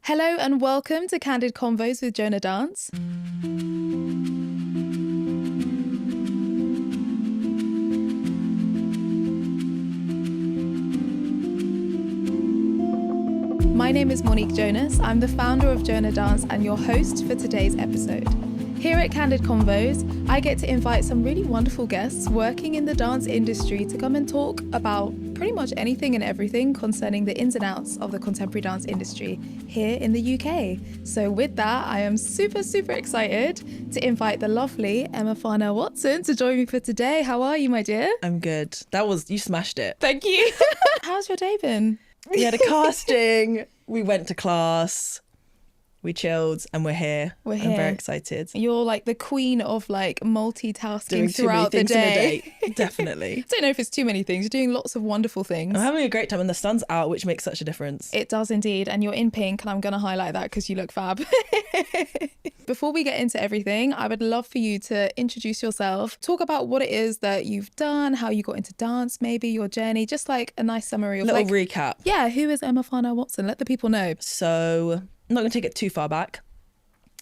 Hello and welcome to Candid Convos with Jona Dance. My name is Monique Jonas. I'm the founder of Jona Dance and your host for today's episode. Here at Candid Convos, I get to invite some really wonderful guests working in the dance industry to come and talk about pretty much anything and everything concerning the ins and outs of the contemporary dance industry here in the UK. So with that, I am super excited to invite the lovely Emma Farnell-Watson to join me for today. How are you, my dear? I'm good. You smashed it. Thank you. How's your day been? We had a casting. We went to class. We chilled and we're here. I'm very excited. You're like the queen of like multitasking Doing throughout too many the things day. in a day. Definitely. I don't know if it's too many things. You're doing lots of wonderful things. I'm having a great time and the sun's out, which makes such a difference. It does indeed. And you're in pink and I'm going to highlight that because you look fab. Before we get into everything, I would love for you to introduce yourself, talk about what it is that you've done, how you got into dance, maybe your journey, just like a nice summary of Little recap. Yeah, who is Emma Farnell-Watson? Let the people know. So I'm not going to take it too far back,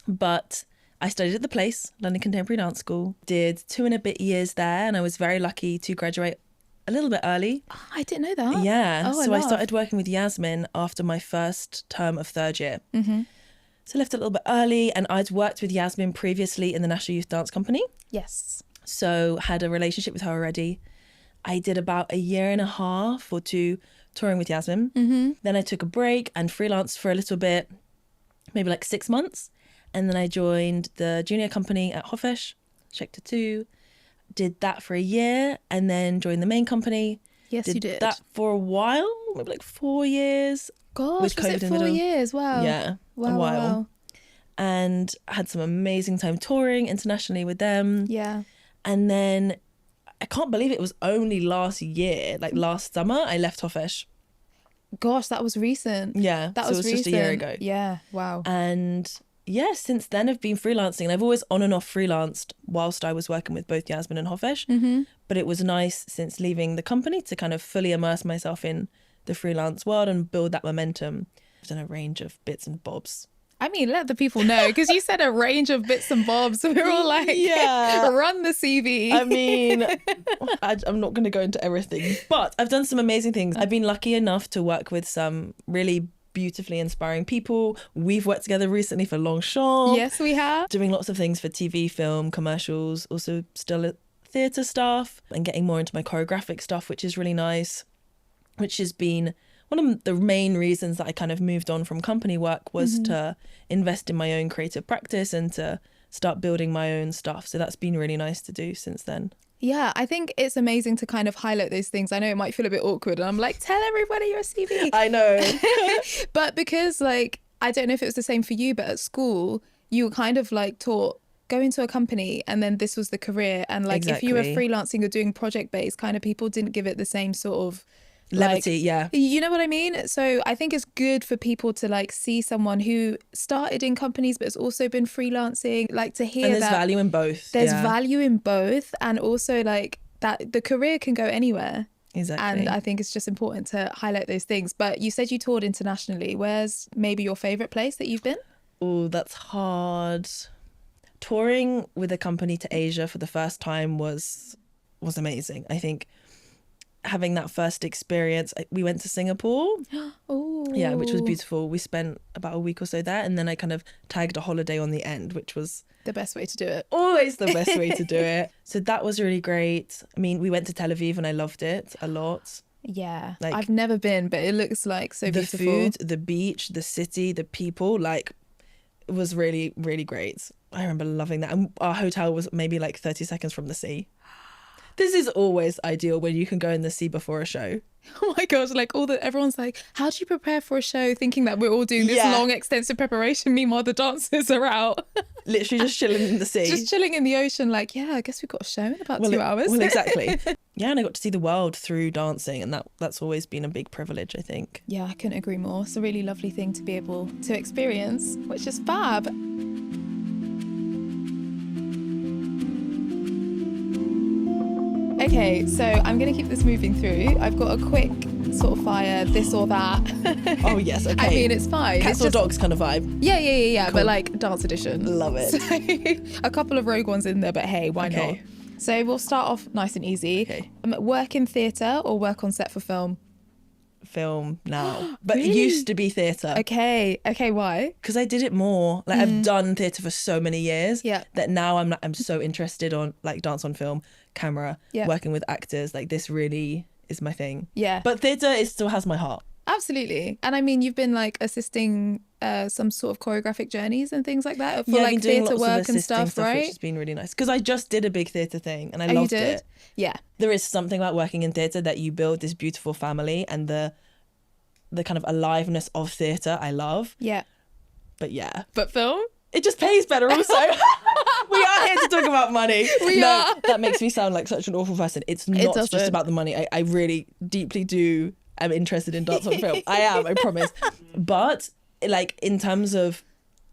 but I studied at the Place, London Contemporary Dance School, did 2 and a bit years there, and I was very lucky to graduate a little bit early. Oh, I didn't know that. Yeah. I started working with Yasmin after my first term of third year. Mm-hmm. So I left a little bit early, and I'd worked with Yasmin previously in the National Youth Dance Company. Yes. So had a relationship with her already. I did about 1.5 years or 2 touring with Yasmin. Mm-hmm. Then I took a break and freelanced for a little bit, maybe like 6 months. And then I joined the junior company at Hofesh, Sector 2, did that for 1 year, and then joined the main company. Yes, you did. That for a while, maybe like 4 years. Gosh, with was COVID it in 4 the middle. years? Wow. Yeah, wow, a while. Wow. And had some amazing time touring internationally with them. Yeah. And then I can't believe it was only last year, like last summer, I left Hofesh. Gosh, that was recent. Yeah, that so was it was recent. just a year ago. Yeah, wow. And yeah, since then I've been freelancing. I've always on and off freelanced whilst I was working with both Yasmin and Hofesh. Mm-hmm. But it was nice since leaving the company to kind of fully immerse myself in the freelance world and build that momentum. I've done a range of bits and bobs. I mean, let the people know, because you said a range of bits and bobs. We're all like, yeah, run the CV. I mean, I'm not going to go into everything, but I've done some amazing things. I've been lucky enough to work with some really beautifully inspiring people. We've worked together recently for Longchamp. Yes, we have. Doing lots of things for TV, film, commercials, also still theatre stuff, and getting more into my choreographic stuff, which is really nice, which has been one of the main reasons that I kind of moved on from company work was to invest in my own creative practice and to start building my own stuff. So that's been really nice to do since then. Yeah, I think it's amazing to kind of highlight those things. I know it might feel a bit awkward and I'm like, tell everybody your CV. I know. But because like, I don't know if it was the same for you, but at school, you were kind of like taught, go into a company and then this was the career. And like, if you were freelancing or doing project-based, kind of people didn't give it the same sort of levity, yeah. You know what I mean? So I think it's good for people to like see someone who started in companies but has also been freelancing, like to hear and there's value in both. There's value in both, and also like that the career can go anywhere. Exactly. And I think it's just important to highlight those things. But you said you toured internationally. Where's maybe your favourite place that you've been? Oh, that's hard. Touring with a company to Asia for the first time was amazing. I think having that first experience, we went to Singapore. Oh, yeah, which was beautiful. We spent about a week or so there, and then I kind of tagged a holiday on the end, which was the best way to do it. Always the best way to do it. So that was really great. I mean, we went to Tel Aviv and I loved it a lot. Yeah, like, I've never been, but it looks like so beautiful. The food, the beach, the city, the people, like it was really, really great. I remember loving that. And our hotel was maybe like 30 seconds from the sea. This is always ideal when you can go in the sea before a show. Oh my gosh, like everyone's like, how do you prepare for a show, thinking that we're all doing this long, extensive preparation, meanwhile the dancers are out. Literally just chilling in the sea. Just chilling in the ocean, like, yeah, I guess we've got a show in about 2 hours. Well, exactly. Yeah, and I got to see the world through dancing, and that's always been a big privilege, I think. Yeah, I couldn't agree more. It's a really lovely thing to be able to experience, which is fab. Okay, so I'm going to keep this moving through. I've got a quick sort of fire, this or that. Oh yes, okay. I mean, it's fine. Cats It's or dogs kind of vibe. Yeah. Cool. But like dance edition. Love it. So, a couple of rogue ones in there, but hey, why not? So we'll start off nice and easy. Okay. Work in theatre or work on set for film? Film now, but Really? it used to be theatre. Okay, why? Because I did it more. Like I've done theatre for so many years. Yeah. That now I'm so interested on like dance on film, camera, Yeah. working with actors. Like this really is my thing. Yeah. But theatre it still has my heart. Absolutely. And I mean, you've been like assisting some sort of choreographic journeys and things like that for Yeah, I've like been doing theatre lots of work and assisting stuff, right? which has been really nice. Because I just did a big theatre thing and I Oh, you loved did? it. Yeah. There is something about working in theatre that you build this beautiful family and the kind of aliveness of theatre I love. Yeah. But yeah, But film? it just pays better also. We are here to talk about money. We are. That makes me sound like such an awful person. It's not just doesn't. about the money. I really deeply am interested in dance on film. I am, I promise. But like in terms of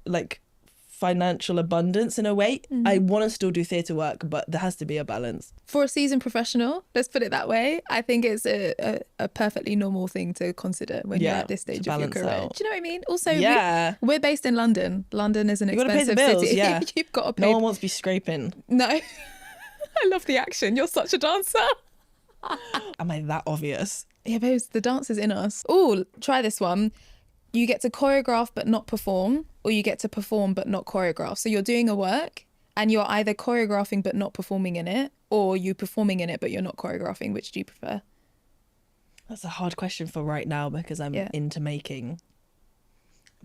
like financial abundance in a way, I want to still do theatre work, but there has to be a balance. For a seasoned professional, let's put it that way, I think it's a perfectly normal thing to consider when you're Yeah, at this stage to of your balance career. out. Do you know what I mean? Also, Yeah. we're based in London. London is an You gotta pay the expensive bills, city. yeah. You've got to pay. No one wants to be scraping. No. I love the action. You're such a dancer. Am I that obvious? Yeah, babes, the dance is in us. Oh, try this one. You get to choreograph but not perform, or you get to perform but not choreograph. So you're doing a work and you're either choreographing but not performing in it, or you performing in it but you're not choreographing. Which do you prefer? That's a hard question for right now because I'm into making.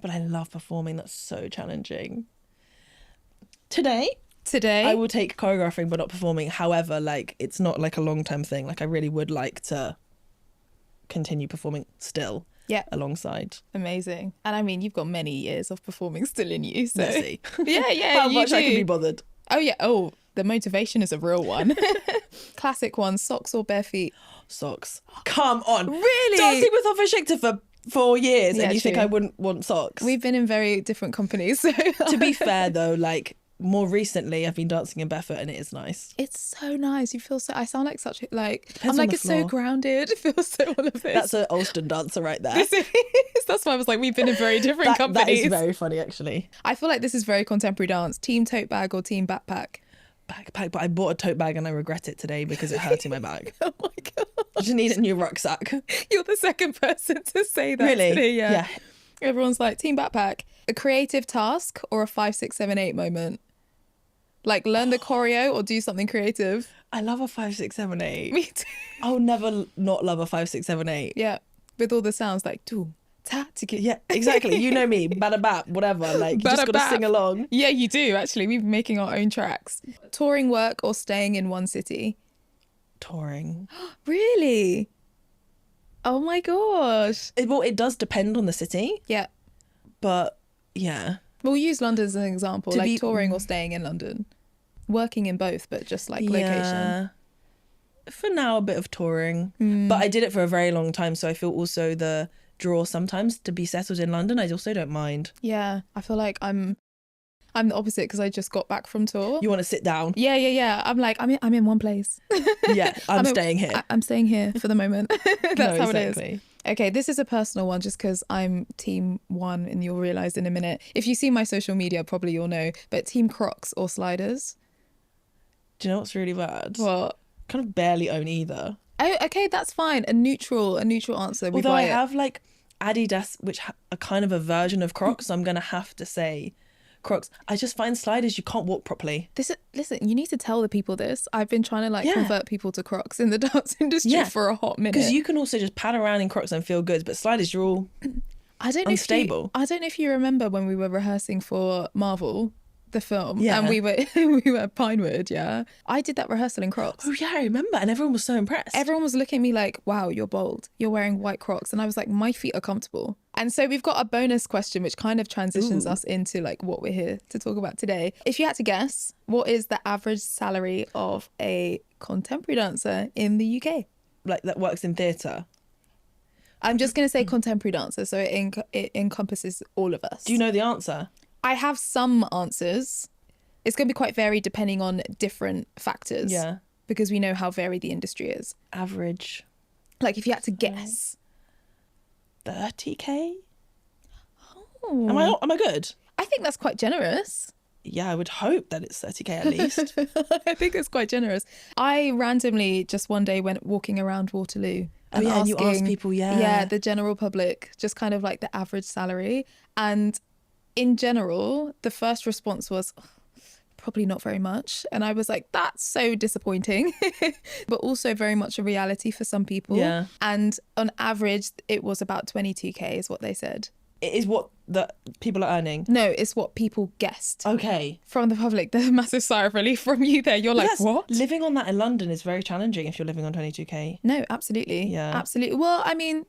But I love performing. That's so challenging. Today, I will take choreographing but not performing. However, like it's not like a long-term thing. Like I really would like to continue performing still. Yeah. Alongside. Amazing. And I mean, you've got many years of performing still in you. So Let's see. yeah, How you much I do. can be bothered. Oh yeah. Oh, the motivation is a real one. Classic one, socks or bare feet? Socks. Come on. Really? Dancing with Hoffa for 4 years Yeah, and you think true. I wouldn't want socks. We've been in very different companies. So To be fair though, like more recently I've been dancing in barefoot and it is nice. it's so nice. You feel so. I sound like such like. Depends I'm on like the it's so floor. grounded. It feels so all of this. That's an Ulston dancer right there. This is- That's why I was like, we've been in very different That companies. is very funny actually. I feel like this is very contemporary dance. Team tote bag or team backpack? Backpack, but I bought a tote bag and I regret it today because it hurts in my bag. Oh my god! I just need a new rucksack. You're the second person to say that. Really? Today, yeah. Yeah. Everyone's like team backpack. A creative task or a 5, 6, 7, 8 moment? Like learn the choreo or do something creative. I love a 5, 6, 7, 8. Me too. I'll never not love a 5, 6, 7, 8. Yeah, with all the sounds like do ta tiki. Yeah, exactly. You know me, bada bap, whatever. Like you just Bada gotta bap. sing along. Yeah, you do actually. We've been making our own tracks. Touring work or staying in one city? Touring. Really? Oh my gosh. It does depend on the city, Yeah. but yeah. We'll use London as an example, To like be- touring or staying in London. Working in both, but just like location. Yeah. For now, a bit of touring, Hmm. but I did it for a very long time, so I feel also the draw sometimes to be settled in London. I also don't mind. Yeah, I feel like I'm the opposite because I just got back from tour. You want to sit down? Yeah. I'm like I'm in one place. Yeah, I'm in- staying here. I'm staying here for the moment. That's No, how it is. exactly. Okay, this is a personal one just because I'm team one and you'll realise in a minute. If you see my social media, probably you'll know. But team Crocs or sliders? Do you know what's really bad? What? Kind of barely own either. Oh, okay, that's fine. A neutral answer. We Although buy I it. have like Adidas, which are kind of a version of Crocs, so I'm gonna have to say Crocs. I just find sliders you can't walk properly. Listen, you need to tell the people this. I've been trying to like Yeah. convert people to Crocs in the dance industry Yeah. for a hot minute. Because you can also just pad around in Crocs and feel good, but sliders you're all I don't know unstable. I don't know if you remember when we were rehearsing for Marvel, the film, Yeah. and we were at Pinewood. Yeah, I did that rehearsal in Crocs. Oh yeah, I remember, and everyone was so impressed. Everyone was looking at me like, wow, you're bold. You're wearing white Crocs. And I was like, my feet are comfortable. And so we've got a bonus question, which kind of transitions us into like what we're here to talk about today. If you had to guess, what is the average salary of a contemporary dancer in the UK? Like that works in theatre. I'm just going to say contemporary dancer. So it encompasses all of us. Do you know the answer? I have some answers. It's going to be quite varied depending on different factors. Yeah. Because we know how varied the industry is. Average. Like if you had to guess, 30k. Oh. Am I good? I think that's quite generous. Yeah, I would hope that it's 30k at least. I think it's quite generous. I randomly just one day went walking around Waterloo and and you ask asking people, the general public, just kind of like the average salary. And in general, the first response was, "Oh, probably not very much." And I was like, that's so disappointing, but also very much a reality for some people. Yeah. And on average, it was about 22k is what they said. It is what the people are earning. No, it's what people guessed. Okay. From the public, the massive sigh of relief from you there. You're like, what? Living on that in London is very challenging if you're living on 22k. No, absolutely. Yeah. Absolutely. Well, I mean,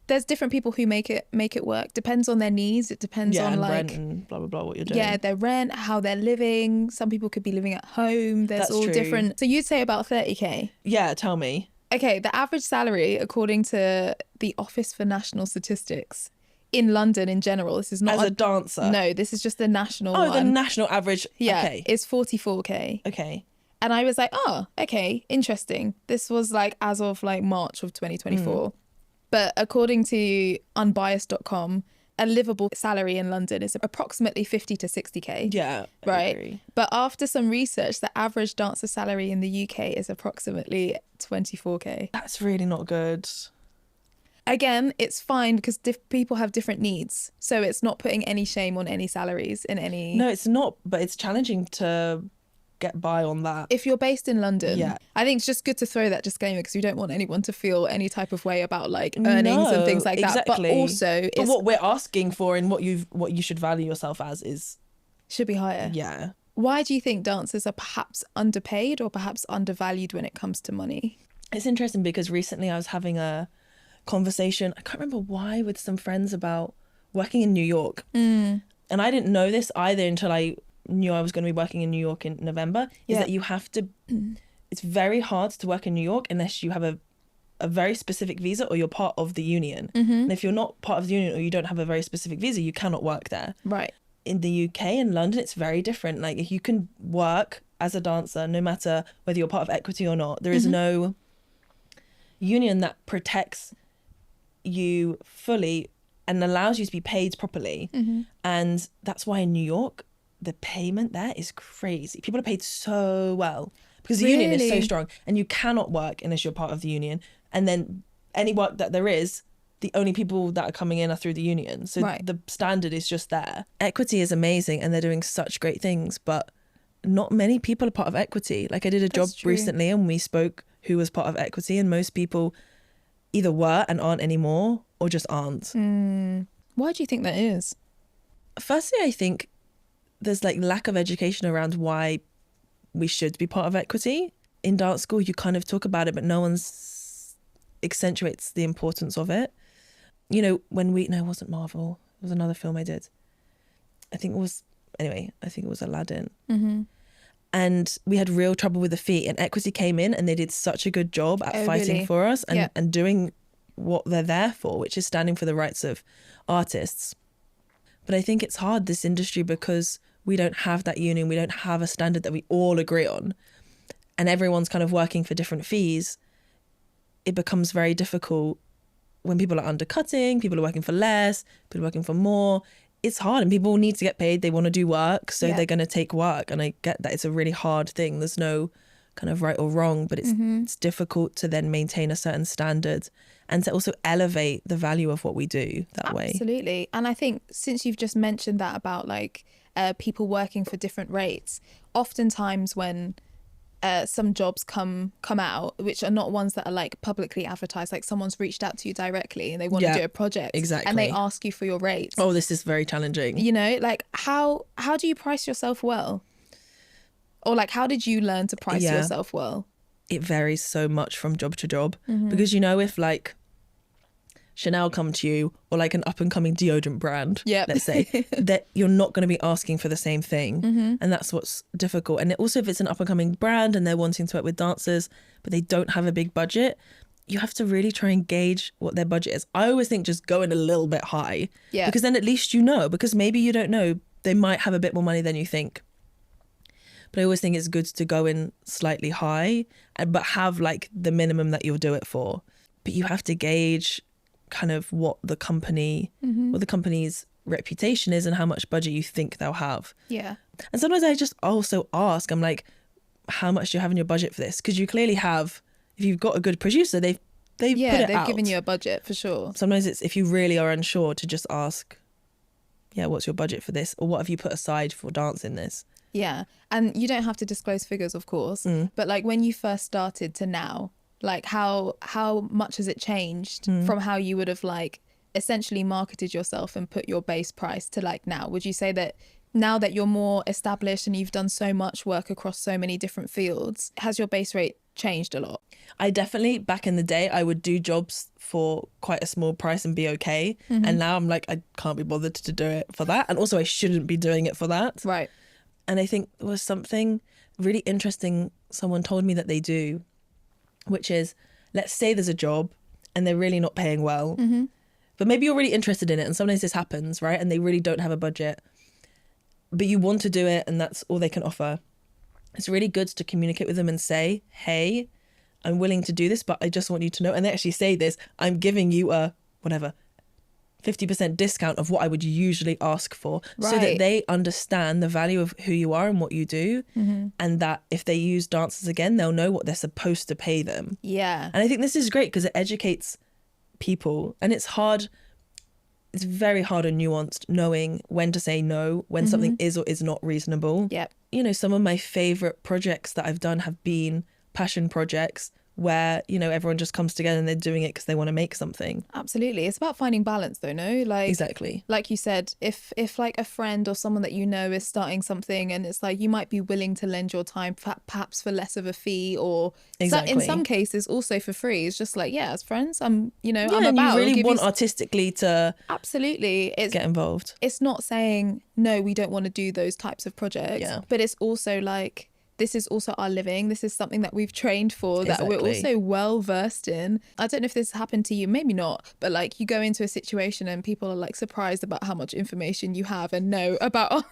there's different people who make it work. Depends on their needs. It depends on and like rent and blah blah blah what you're doing. Yeah, their rent, how they're living. Some people could be living at home. There's That's all true. different. So you'd say about 30k. Yeah, tell me. Okay, the average salary according to the Office for National Statistics in London in general, this is not As a dancer. No, this is just the national Oh, one. the national average. Yeah, Okay. it's 44k. Okay. And I was like, oh, okay, interesting. This was like as of like March of 2024. But according to unbiased.com, a livable salary in London is approximately 50 to 60k. Yeah. I Right. agree. But after some research, the average dancer salary in the UK is approximately 24k. That's really not good. Again, it's fine because people have different needs. So it's not putting any shame on any salaries in any... No, it's not, but it's challenging to get by on that. If you're based in London, Yeah. I think it's just good to throw that disclaimer because we don't want anyone to feel any type of way about like earnings and things like that. But also, but what we're asking for and what you should value yourself as is should be higher. Yeah. Why do you think dancers are perhaps underpaid or perhaps undervalued when it comes to money? It's interesting because recently I was having a conversation, I can't remember why, with some friends about working in New York. And I didn't know this either until I knew I was going to be working in New York in November, is that you have to, it's very hard to work in New York unless you have a very specific visa or you're part of the union. And if you're not part of the union or you don't have a very specific visa, you cannot work there. Right. In the UK and London, it's very different. Like you can work as a dancer no matter whether you're part of equity or not. There is no union that protects you fully and allows you to be paid properly. And that's why in New York, the payment there is crazy. People are paid so well because the union is so strong and you cannot work unless you're part of the union. And then any work that there is, the only people that are coming in are through the union. So the standard is just there. Equity is amazing and they're doing such great things, but not many people are part of equity. Like I did a job recently and we spoke who was part of equity and most people either were and aren't anymore or just aren't. Why do you think that is? Firstly, I think there's like lack of education around why we should be part of equity. In dance school, you kind of talk about it, but no one accentuates the importance of it. You know, it wasn't Marvel. It was another film I did. I think it was Aladdin. And we had real trouble with the fee and equity came in and they did such a good job at fighting for us and doing what they're there for, which is standing for the rights of artists. But I think it's hard, this industry, because we don't have that union. We don't have a standard that we all agree on. And everyone's kind of working for different fees. It becomes very difficult when people are undercutting, people are working for less, people are working for more. It's hard and people need to get paid. They want to do work, so they're going to take work. And I get that it's a really hard thing. There's no kind of right or wrong, but it's difficult to then maintain a certain standard and to also elevate the value of what we do that way. Absolutely. And I think since you've just mentioned that about like people working for different rates, oftentimes when some jobs come out, which are not ones that are like publicly advertised, like someone's reached out to you directly and they want to do a project, and they ask you for your rates. Oh, this is very challenging. You know, like how do you price yourself well? Or like how did you learn to price yourself well? It varies so much from job to job because, you know, if like Chanel come to you or like an up and coming deodorant brand, let's say, that you're not going to be asking for the same thing. And that's what's difficult. And also if it's an up and coming brand and they're wanting to work with dancers, but they don't have a big budget, you have to really try and gauge what their budget is. I always think just go in a little bit high because then at least you know, because maybe you don't know, they might have a bit more money than you think. But I always think it's good to go in slightly high but have like the minimum that you'll do it for. But you have to gauge kind of what the company's reputation is and how much budget you think they'll have. Yeah. And sometimes I just also ask, I'm like, how much do you have in your budget for this? Because you clearly have, if you've got a good producer, they've put it they've out. given you a budget for sure. Sometimes it's, if you really are unsure, to just ask, yeah, what's your budget for this? Or what have you put aside for dance in this? Yeah. And you don't have to disclose figures, of course. But like when you first started to now, like how much has it changed from how you would have like essentially marketed yourself and put your base price to like now? Would you say that now that you're more established and you've done so much work across so many different fields, has your base rate changed a lot? I definitely, back in the day, I would do jobs for quite a small price and be okay. And now I'm like, I can't be bothered to do it for that. And also I shouldn't be doing it for that. Right. And I think there was something really interesting someone told me that they do, which is, let's say there's a job and they're really not paying well, but maybe you're really interested in it. And sometimes this happens, right? And they really don't have a budget, but you want to do it and that's all they can offer. It's really good to communicate with them and say, hey, I'm willing to do this, but I just want you to know. And they actually say this, I'm giving you a whatever 50% discount of what I would usually ask for, so that they understand the value of who you are and what you do, and that if they use dancers again, they'll know what they're supposed to pay them. Yeah. And I think this is great because it educates people, and it's very hard and nuanced knowing when to say no, when something is or is not reasonable. Yep. You know, some of my favorite projects that I've done have been passion projects where, you know, everyone just comes together and they're doing it because they want to make something. Absolutely. It's about finding balance though, no? Like exactly. Like you said, if like a friend or someone that you know is starting something and it's like you might be willing to lend your time perhaps for less of a fee, or in some cases also for free. It's just like, yeah, as friends, I'm about. You really want artistically to absolutely get involved. It's not saying no, we don't want to do those types of projects, but it's also like, this is also our living. This is something that we've trained for, that we're also well versed in. I don't know if this happened to you, maybe not, but like you go into a situation and people are like surprised about how much information you have and know about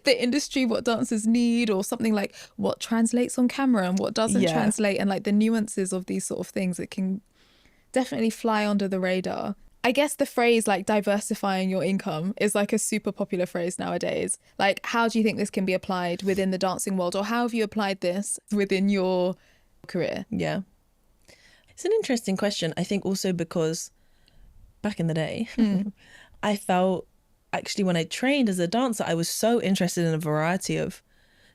the industry, what dancers need, or something like what translates on camera and what doesn't translate, and like the nuances of these sort of things that can definitely fly under the radar. I guess the phrase like diversifying your income is like a super popular phrase nowadays. Like, how do you think this can be applied within the dancing world, or how have you applied this within your career? Yeah. It's an interesting question. I think also because back in the day, I felt actually when I trained as a dancer, I was so interested in a variety of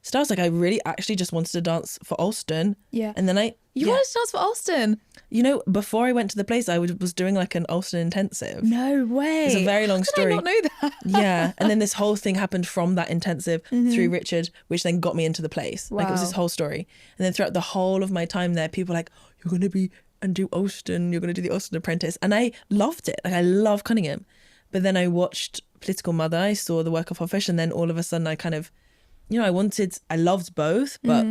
styles. Like I really actually just wanted to dance for Alston. Yeah. And then You wanted to dance for Alston? You know, before I went to the place, I was doing like an Alston intensive. No way. It's a very long story. How did I not know that? Yeah. And then this whole thing happened from that intensive through Richard, which then got me into the place. Wow. Like it was this whole story. And then throughout the whole of my time there, people were like, you're going to be and do Alston, you're going to do the Alston Apprentice. And I loved it. Like I love Cunningham. But then I watched Political Mother, I saw the work of Hoffish, and then all of a sudden I kind of, you know, I loved both, but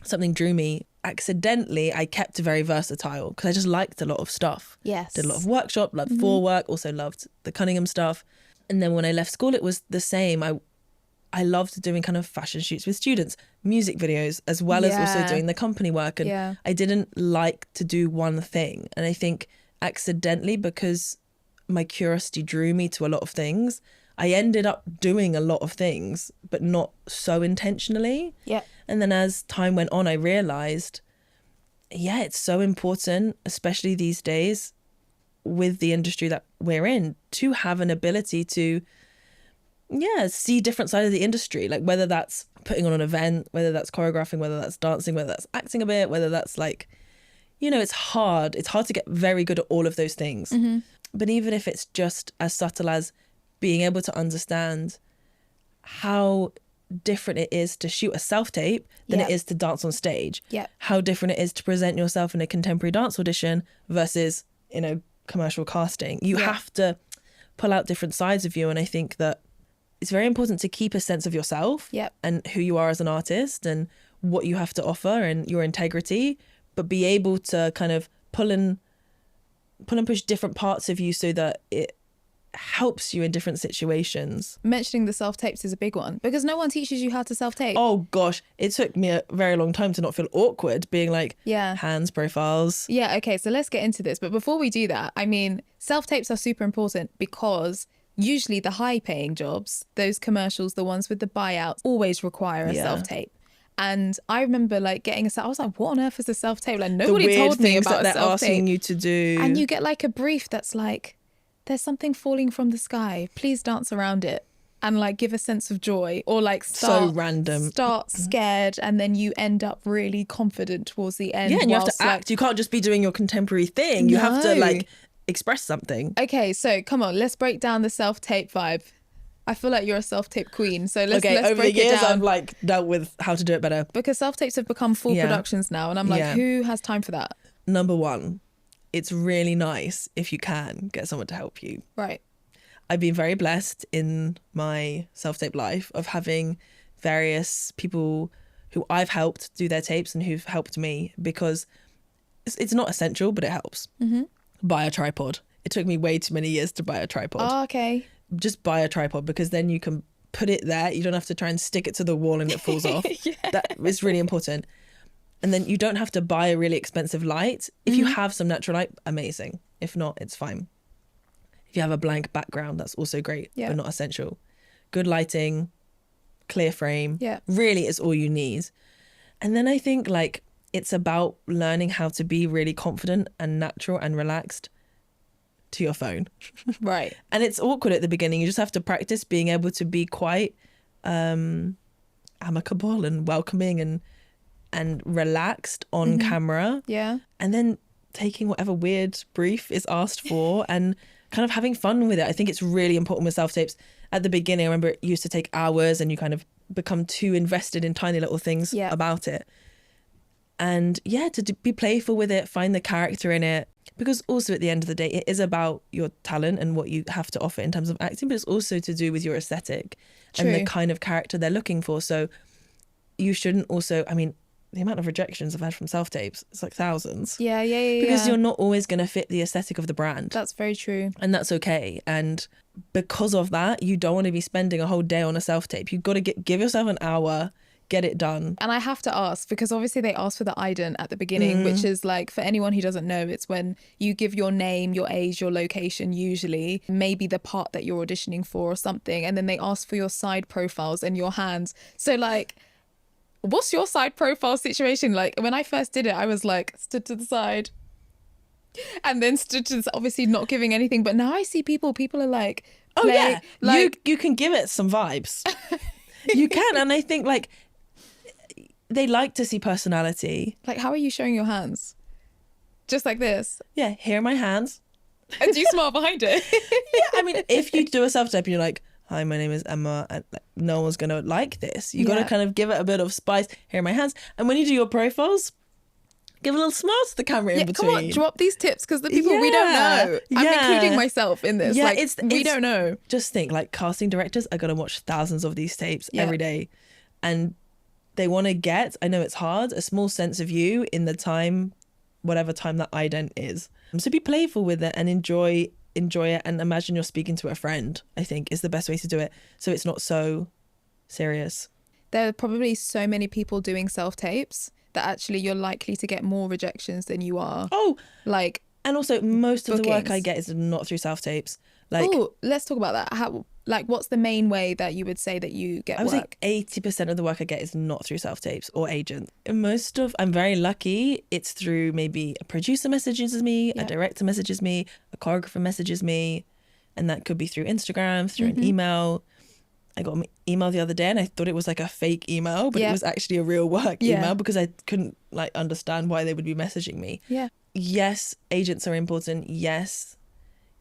something drew me. Accidentally, I kept very versatile because I just liked a lot of stuff. Yes. Did a lot of workshop, loved forework, also loved the Cunningham stuff. And then when I left school, it was the same. I loved doing kind of fashion shoots with students, music videos, as well as also doing the company work. And I didn't like to do one thing. And I think accidentally, because my curiosity drew me to a lot of things, I ended up doing a lot of things, but not so intentionally. Yeah. And then as time went on, I realized, it's so important, especially these days with the industry that we're in, to have an ability to, see different sides of the industry. Like whether that's putting on an event, whether that's choreographing, whether that's dancing, whether that's acting a bit, whether that's like, it's hard. It's hard to get very good at all of those things. But even if it's just as subtle as being able to understand how different it is to shoot a self-tape than it is to dance on stage. Yeah. How different it is to present yourself in a contemporary dance audition versus in a commercial casting. You have to pull out different sides of you. And I think that it's very important to keep a sense of yourself and who you are as an artist and what you have to offer and your integrity, but be able to kind of pull and push different parts of you so that it helps you in different situations. Mentioning the self-tapes is a big one because no one teaches you how to self-tape. Oh gosh, it took me a very long time to not feel awkward being like, Yeah. hands, profiles. Yeah, okay, so let's get into this. But before we do that, I mean, self-tapes are super important because usually the high-paying jobs, those commercials, the ones with the buyouts, always require a self-tape. And I remember like getting I was like, what on earth is a self-tape? Like nobody told me about a they're self-tape. asking you to do. And you get like a brief that's like, there's something falling from the sky. Please dance around it and like give a sense of joy, or like so random. Start scared and then you end up really confident towards the end. Yeah, and you have to act. You can't just be doing your contemporary thing. You have to like express something. Okay, so come on, let's break down the self-tape vibe. I feel like you're a self-tape queen. So let's over the break years it down. I've like dealt with how to do it better. Because self-tapes have become full productions now. And I'm like, who has time for that? Number one, it's really nice if you can get someone to help you. Right. I've been very blessed in my self-tape life of having various people who I've helped do their tapes and who've helped me, because it's not essential, but it helps. Mm-hmm. Buy a tripod. It took me way too many years to buy a tripod. Oh, okay. Just buy a tripod, because then you can put it there. You don't have to try and stick it to the wall and it falls off. That is really important. And then you don't have to buy a really expensive light. If you have some natural light, amazing. If not, it's fine. If you have a blank background, that's also great, but not essential. Good lighting, clear frame, really is all you need. And then I think like it's about learning how to be really confident and natural and relaxed to your phone. Right. And it's awkward at the beginning. You just have to practice being able to be quite amicable and welcoming and relaxed on camera. Yeah. And then taking whatever weird brief is asked for and kind of having fun with it. I think it's really important with self-tapes. At the beginning, I remember it used to take hours and you kind of become too invested in tiny little things about it. And to be playful with it, find the character in it. Because also at the end of the day, it is about your talent and what you have to offer in terms of acting, but it's also to do with your aesthetic and the kind of character they're looking for. So you shouldn't also, I mean, the amount of rejections I've had from self-tapes, it's like thousands. Yeah. Because you're not always going to fit the aesthetic of the brand. That's very true. And that's okay. And because of that, you don't want to be spending a whole day on a self-tape. You've got to give yourself an hour, get it done. And I have to ask, because obviously they ask for the ident at the beginning, which is like, for anyone who doesn't know, it's when you give your name, your age, your location, usually, maybe the part that you're auditioning for or something. And then they ask for your side profiles and your hands. So like, what's your side profile situation? Like when I first did it, I was like stood to the side and then stood to the, obviously not giving anything. But now I see people are like, oh yeah, like you can give it some vibes. You can. And I think like they like to see personality. Like, how are you showing your hands? Just like this? Yeah, here are my hands. And do you smile behind it? Yeah, I mean, if you do a self-tape and you're like, hi, my name is Emma, and no one's going to like this. You got to kind of give it a bit of spice. Here are my hands. And when you do your profiles, give a little smile to the camera in between. Come on, drop these tips, because the people we don't know. I'm including myself in this. Yeah, we don't know. Just think, like, casting directors are going to watch thousands of these tapes every day. And they want to get, I know it's hard, a small sense of you in the time, whatever time that ident is. So be playful with it and enjoy it, and imagine you're speaking to a friend, I think is the best way to do it, so it's not so serious. There are probably so many people doing self-tapes that actually you're likely to get more rejections than you are. And also most of the work I get is not through self-tapes. Let's talk about that. How, like, what's the main way that you would say that you get work? I would say 80% of the work I get is not through self-tapes or agents. I'm very lucky. It's through maybe a producer messages me, a director messages me, a choreographer messages me, and that could be through Instagram, through an email. I got an email the other day and I thought it was like a fake email, but it was actually a real work email, because I couldn't like understand why they would be messaging me. Yeah. Yes, agents are important. Yes,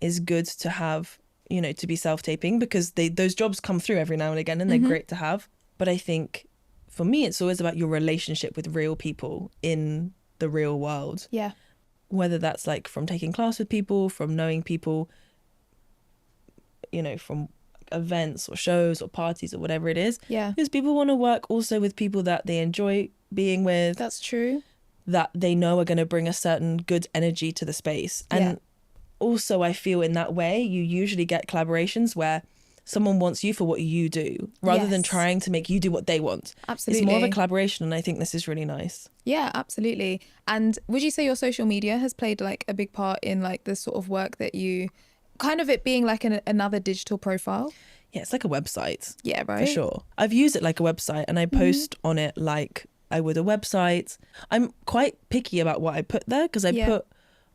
it's good to have, to be self-taping, because those jobs come through every now and again and they're great to have. But I think for me, it's always about your relationship with real people in the real world. Yeah. Whether that's like from taking class with people, from knowing people, from events or shows or parties or whatever it is. Yeah. Because people want to work also with people that they enjoy being with. That's true. That they know are going to bring a certain good energy to the space. And also I feel in that way, you usually get collaborations where someone wants you for what you do rather than trying to make you do what they want. Absolutely. It's more of a collaboration, and I think this is really nice. Yeah, absolutely. And would you say your social media has played like a big part in like the sort of work that you, kind of it being like another digital profile? Yeah, it's like a website. Yeah, right. For sure. I've used it like a website, and I post on it like I would a website. I'm quite picky about what I put there, because I put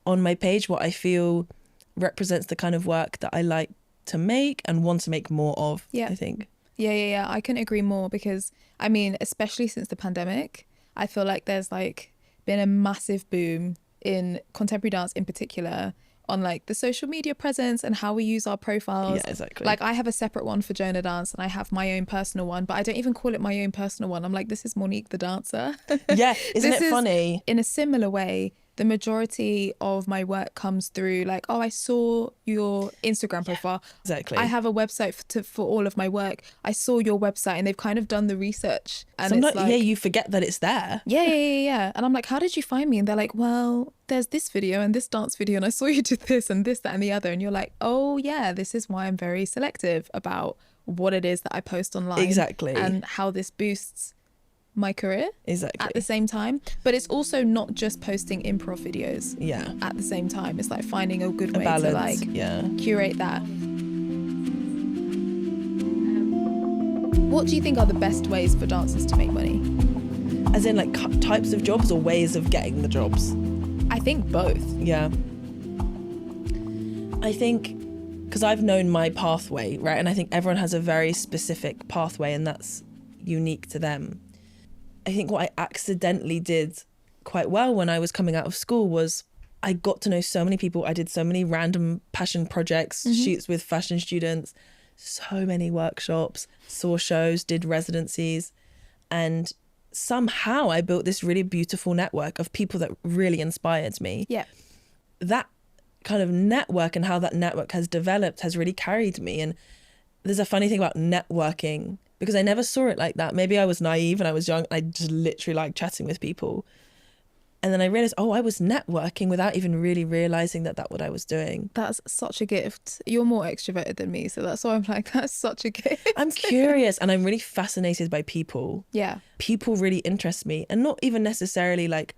on my page what I feel represents the kind of work that I like to make and want to make more of, I think. Yeah. I couldn't agree more, because I mean, especially since the pandemic, I feel like there's like been a massive boom in contemporary dance in particular on like the social media presence and how we use our profiles. Yeah, exactly. Like I have a separate one for Jona Dance, and I have my own personal one, but I don't even call it my own personal one. I'm like, this is Monique the dancer. Yeah, isn't it funny? In a similar way, the majority of my work comes through like, oh, I saw your Instagram profile. Exactly. I have a website for all of my work. I saw your website, and they've kind of done the research. And Sometimes, it's like, you forget that it's there. Yeah. And I'm like, how did you find me? And they're like, well, there's this video and this dance video, and I saw you do this and this, that, and the other. And you're like, oh yeah, this is why I'm very selective about what it is that I post online. Exactly. And how this boosts my career exactly at the same time. But it's also not just posting improv videos at the same time. It's like finding a good way to like curate that. What do you think are the best ways for dancers to make money? As in like types of jobs or ways of getting the jobs? I think both. Yeah. I think because I've known my pathway, right? And I think everyone has a very specific pathway, and that's unique to them. I think what I accidentally did quite well when I was coming out of school was I got to know so many people. I did so many random passion projects, shoots with fashion students, so many workshops, saw shows, did residencies. And somehow I built this really beautiful network of people that really inspired me. Yeah. That kind of network and how that network has developed has really carried me. And there's a funny thing about networking, because I never saw it like that. Maybe I was naive and I was young. I just literally liked chatting with people. And then I realized, I was networking without even really realizing that what I was doing. That's such a gift. You're more extroverted than me, so that's why I'm like, that's such a gift. I'm curious, and I'm really fascinated by people. Yeah. People really interest me, and not even necessarily like,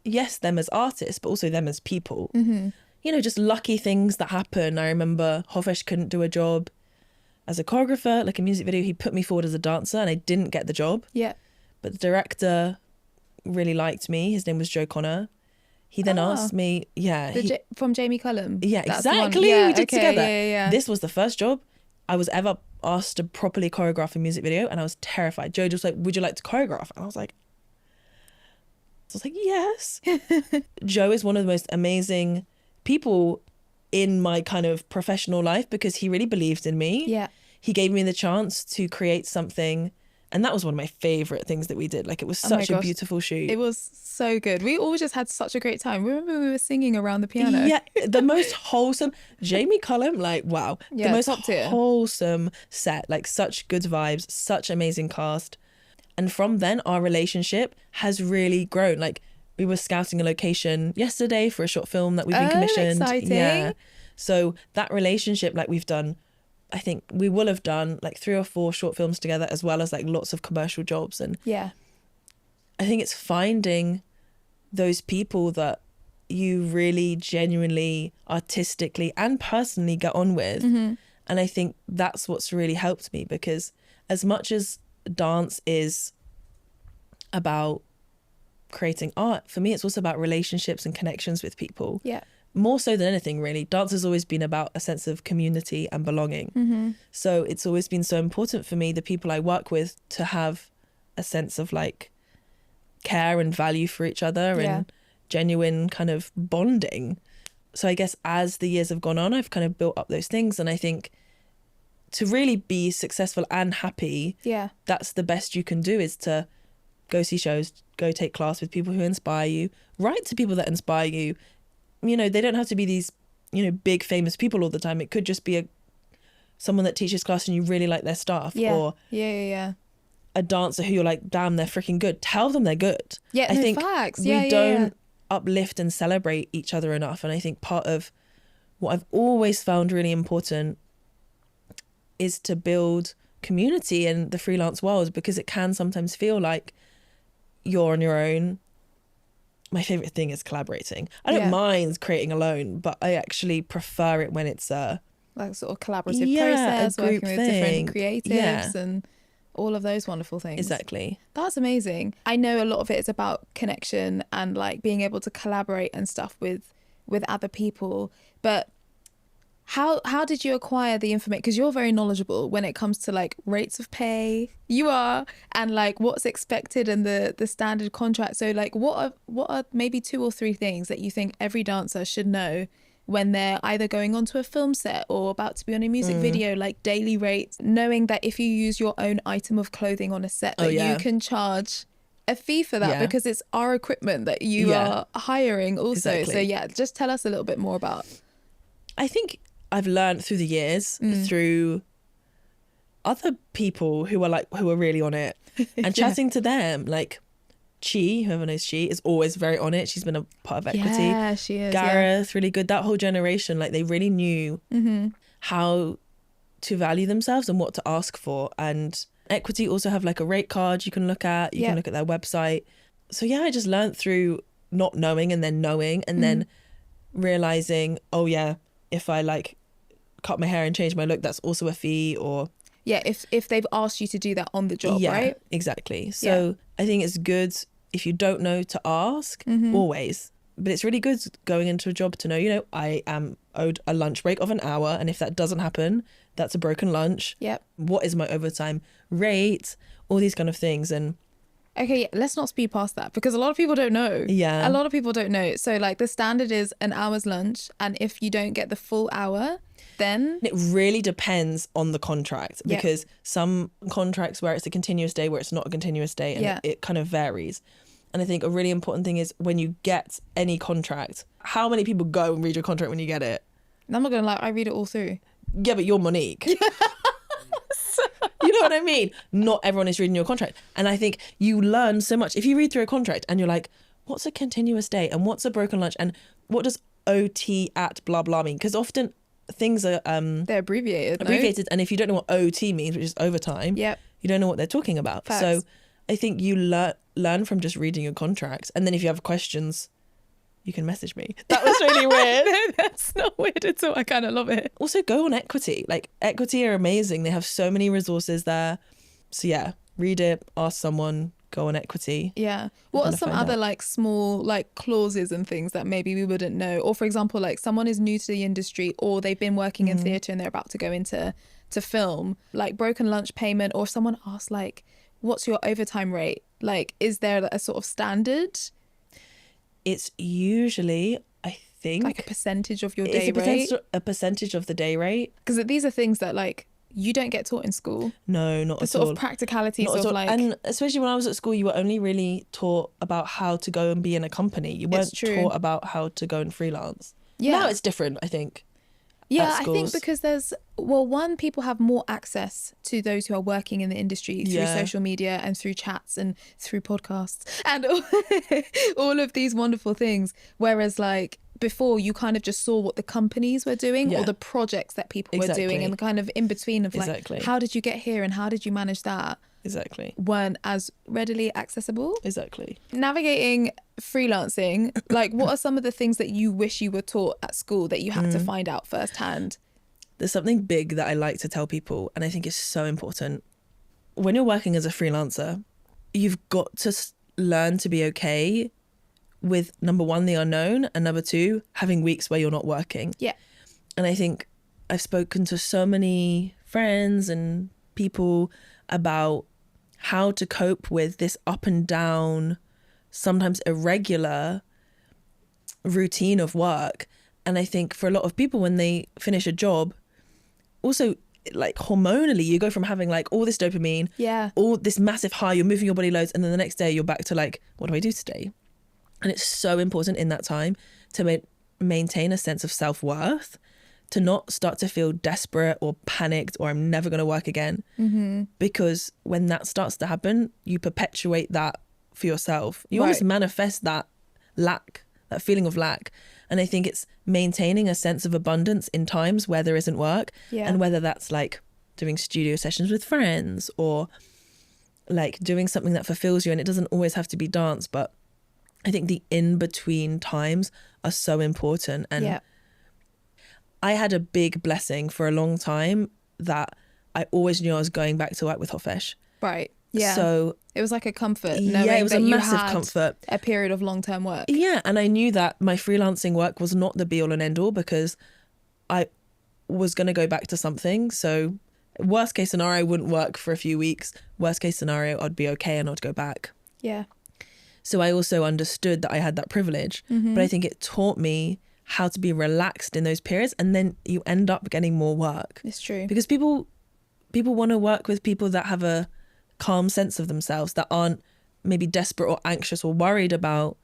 yes, them as artists, but also them as people. Mm-hmm. You know, just lucky things that happen. I remember Hovesh couldn't do a job as a choreographer, like a music video. He put me forward as a dancer, and I didn't get the job. Yeah. But the director really liked me. His name was Joe Connor. He then asked me, from Jamie Cullum. Yeah, That's exactly. Yeah, we did together. Yeah. This was the first job I was ever asked to properly choreograph a music video, and I was terrified. Joe just like, would you like to choreograph? And I was like, yes. Joe is one of the most amazing people in my kind of professional life, because he really believed in me. Yeah. He gave me the chance to create something, and that was one of my favorite things that we did. Like, it was such a beautiful shoot. It was so good. We all just had such a great time. Remember we were singing around the piano? Yeah, the most wholesome. Jamie Cullum, like, wow. Yeah, the most top tier. Wholesome set, like such good vibes, such amazing cast. And from then, our relationship has really grown. Like, we were scouting a location yesterday for a short film that we've been commissioned. Exciting. Yeah. So that relationship, like, we've done, I think we will have done like 3 or 4 short films together, as well as like lots of commercial jobs. And yeah, I think it's finding those people that you really genuinely, artistically and personally get on with. Mm-hmm. And I think that's what's really helped me, because as much as dance is about creating art, for me it's also about relationships and connections with people. Yeah. More so than anything, really. Dance has always been about a sense of community and belonging. Mm-hmm. So it's always been so important for me, the people I work with, to have a sense of like care and value for each other and genuine kind of bonding. So I guess as the years have gone on, I've kind of built up those things. And I think to really be successful and happy, that's the best you can do, is to go see shows, go take class with people who inspire you, write to people that inspire you. You know, they don't have to be these, you know, big famous people all the time. It could just be someone that teaches class and you really like their stuff, or a dancer who you're like, damn, they're freaking good. Tell them they're good. Yeah, I think facts. we don't uplift and celebrate each other enough. And I think part of what I've always found really important is to build community in the freelance world, because it can sometimes feel like you're on your own. My favorite thing is collaborating. I don't mind creating alone, but I actually prefer it when it's like sort of collaborative process, working with different creatives and all of those wonderful things. Exactly. That's amazing. I know a lot of it is about connection and like being able to collaborate and stuff with other people. But how did you acquire the information? Because you're very knowledgeable when it comes to like rates of pay. You are, and like what's expected and the standard contract. So like what are maybe 2 or 3 things that you think every dancer should know when they're either going onto a film set or about to be on a music video, like daily rates, knowing that if you use your own item of clothing on a set, that you can charge a fee for that because it's our equipment that you are hiring also. Exactly. So just tell us a little bit more about. I think I've learned through the years through other people who are really on it and chatting to them, like Chi, whoever knows Chi, is always very on it. She's been a part of Equity. Yeah, she is. Gareth, really good. That whole generation, like they really knew how to value themselves and what to ask for. And Equity also have like a rate card you can look at. You can look at their website. So I just learned through not knowing and then knowing and then realizing, if I like cut my hair and change my look, that's also a fee. Or if they've asked you to do that on the job, right? Exactly. So I think it's good if you don't know to ask always, but it's really good going into a job to know, I am owed a lunch break of an hour, and if that doesn't happen, that's a broken lunch. What is my overtime rate? All these kind of things. And okay, let's not speed past that, because a lot of people don't know. A lot of people don't know. So like the standard is an hour's lunch, and if you don't get the full hour, then it really depends on the contract, because some contracts where it's a continuous day, where it's not a continuous day, and it kind of varies. And I think a really important thing is when you get any contract, how many people go and read your contract when you get it? I'm not gonna lie, I read it all through. Yeah, but you're Monique. You know what I mean? Not everyone is reading your contract. And I think you learn so much. If you read through a contract and you're like, what's a continuous day? And what's a broken lunch? And what does OT at blah, blah mean? Because often things are... they're abbreviated. And if you don't know what OT means, which is overtime, you don't know what they're talking about. Facts. So I think you learn from just reading your contracts. And then if you have questions, you can message me. That was really weird. No, that's not weird at all. I kind of love it. Also, go on Equity. Like, Equity are amazing. They have so many resources there. So read it, ask someone, go on Equity. What are some other like small like clauses and things that maybe we wouldn't know? Or for example, like someone is new to the industry, or they've been working in theatre and they're about to go into film, like broken lunch payment, or someone asks like, what's your overtime rate? Like, is there a sort of standard? It's usually, I think, like a percentage of your day rate. A percentage of the day rate. Because these are things that like you don't get taught in school. No, not at all. The sort of practicalities of like... And especially when I was at school, you were only really taught about how to go and be in a company. You weren't taught about how to go and freelance. Now it's different, I think. I think because people have more access to those who are working in the industry through social media and through chats and through podcasts and all of these wonderful things. Whereas like before, you kind of just saw what the companies were doing or the projects that people were doing, and the kind of in between of like, how did you get here and how did you manage that? Weren't as readily accessible. Navigating freelancing, like what are some of the things that you wish you were taught at school that you had to find out firsthand? There's something big that I like to tell people, and I think is so important. When you're working as a freelancer, you've got to learn to be okay with, number one, the unknown, and number two, having weeks where you're not working. And I think I've spoken to so many friends and people about how to cope with this up and down, sometimes irregular routine of work. And I think for a lot of people, when they finish a job, also like hormonally, you go from having like all this dopamine, all this massive high, you're moving your body loads, and then the next day you're back to like, what do I do today? And it's so important in that time to maintain a sense of self-worth, to not start to feel desperate or panicked or I'm never going to work again. Because when that starts to happen, you perpetuate that for yourself. You almost manifest that lack, that feeling of lack. And I think it's maintaining a sense of abundance in times where there isn't work. Yeah. And whether that's like doing studio sessions with friends or like doing something that fulfills you. And it doesn't always have to be dance, but I think the in-between times are so important. And Yeah. I had a big blessing for a long time that I always knew I was going back to work with Hofesh. Right. Yeah. So it was like a comfort yeah, knowing it was that a you massive had comfort. a period of long-term work. Yeah, and I knew that my freelancing work was not the be-all and end-all because I was going to go back to something. So worst case scenario, I wouldn't work for a few weeks. Worst case scenario, I'd be okay and I'd go back. Yeah. So I also understood that I had that privilege, but I think it taught me how to be relaxed in those periods, and then you end up getting more work. It's true. Because people want to work with people that have a calm sense of themselves, that aren't maybe desperate or anxious or worried about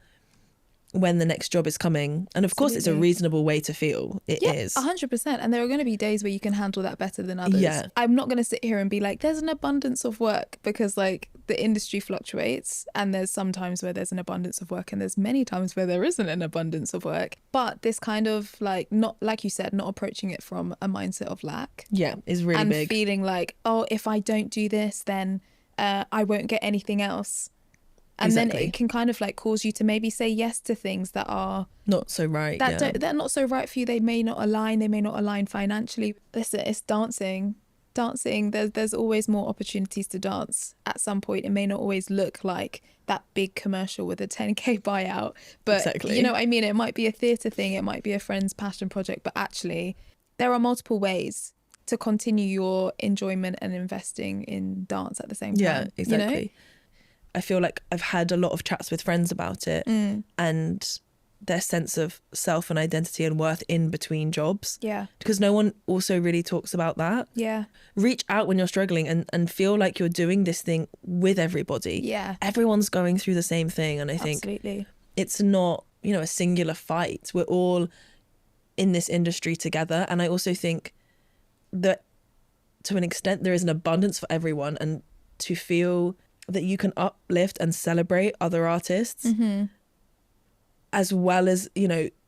when the next job is coming. And of course, it's a Absolutely. reasonable way to feel. It is. 100%. And there are going to be days where you can handle that better than others. Yeah. I'm not going to sit here and be like, there's an abundance of work, because like the industry fluctuates and there's some times where there's an abundance of work and there's many times where there isn't an abundance of work. But this kind of like, not like you said, not approaching it from a mindset of lack. Yeah, is really and big. feeling like, oh, if I don't do this, then I won't get anything else. And Exactly. then it can kind of like cause you to maybe say yes to things that are Not so right. that yeah. don't, they're not so right for you. They may not align financially. Listen, it's dancing. There's always more opportunities to dance at some point. It may not always look like that big commercial with a 10k buyout, but Exactly. you know what I mean? It might be a theatre thing, it might be a friend's passion project, but actually there are multiple ways to continue your enjoyment and investing in dance at the same time. Yeah, exactly. You know? I feel like I've had a lot of chats with friends about it and their sense of self and identity and worth in between jobs. Yeah. Because no one also really talks about that. Yeah. Reach out when you're struggling and feel like you're doing this thing with everybody. Yeah. Everyone's going through the same thing. And I think Absolutely. it's not, a singular fight. We're all in this industry together. And I also think that to an extent there is an abundance for everyone, and to feel that you can uplift and celebrate other artists as well as,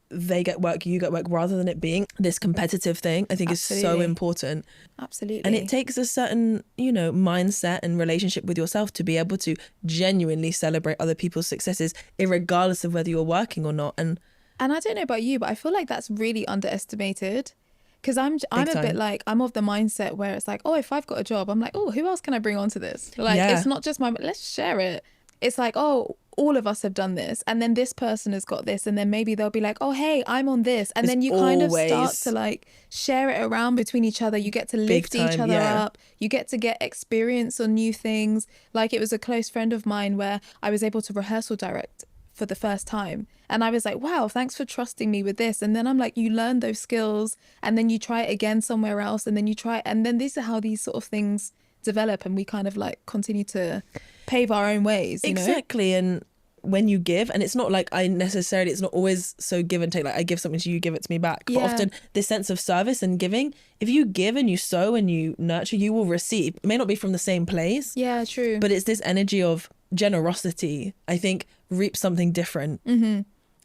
they get work, you get work, rather than it being this competitive thing, I think is so Absolutely. important. Absolutely. And it takes a certain, mindset and relationship with yourself to be able to genuinely celebrate other people's successes, irregardless of whether you're working or not. And I don't know about you, but I feel like that's really underestimated. Because I'm a time. bit like, I'm of the mindset where it's like, oh, if I've got a job, I'm like, oh, who else can I bring onto this? Like, Yeah. It's not just let's share it. It's like, oh, all of us have done this. And then this person has got this. And then maybe they'll be like, oh, hey, I'm on this. And It's then you kind of start always- to like share it around between each other. You get to lift each time, other yeah. up. You get to get experience on new things. Like it was a close friend of mine where I was able to rehearsal direct for the first time. And I was like, wow, thanks for trusting me with this. And then I'm like, you learn those skills and then you try it again somewhere else. And then you try, and then these are how these sort of things develop. And we kind of like continue to pave our own ways, you know? exactly. And when you give, and it's not like it's not always so give and take, like I give something to you, give it to me back. Yeah. But often this sense of service and giving, if you give and you sow and you nurture, you will receive. It may not be from the same place, Yeah, true. but it's this energy of generosity, I think, reaps something different.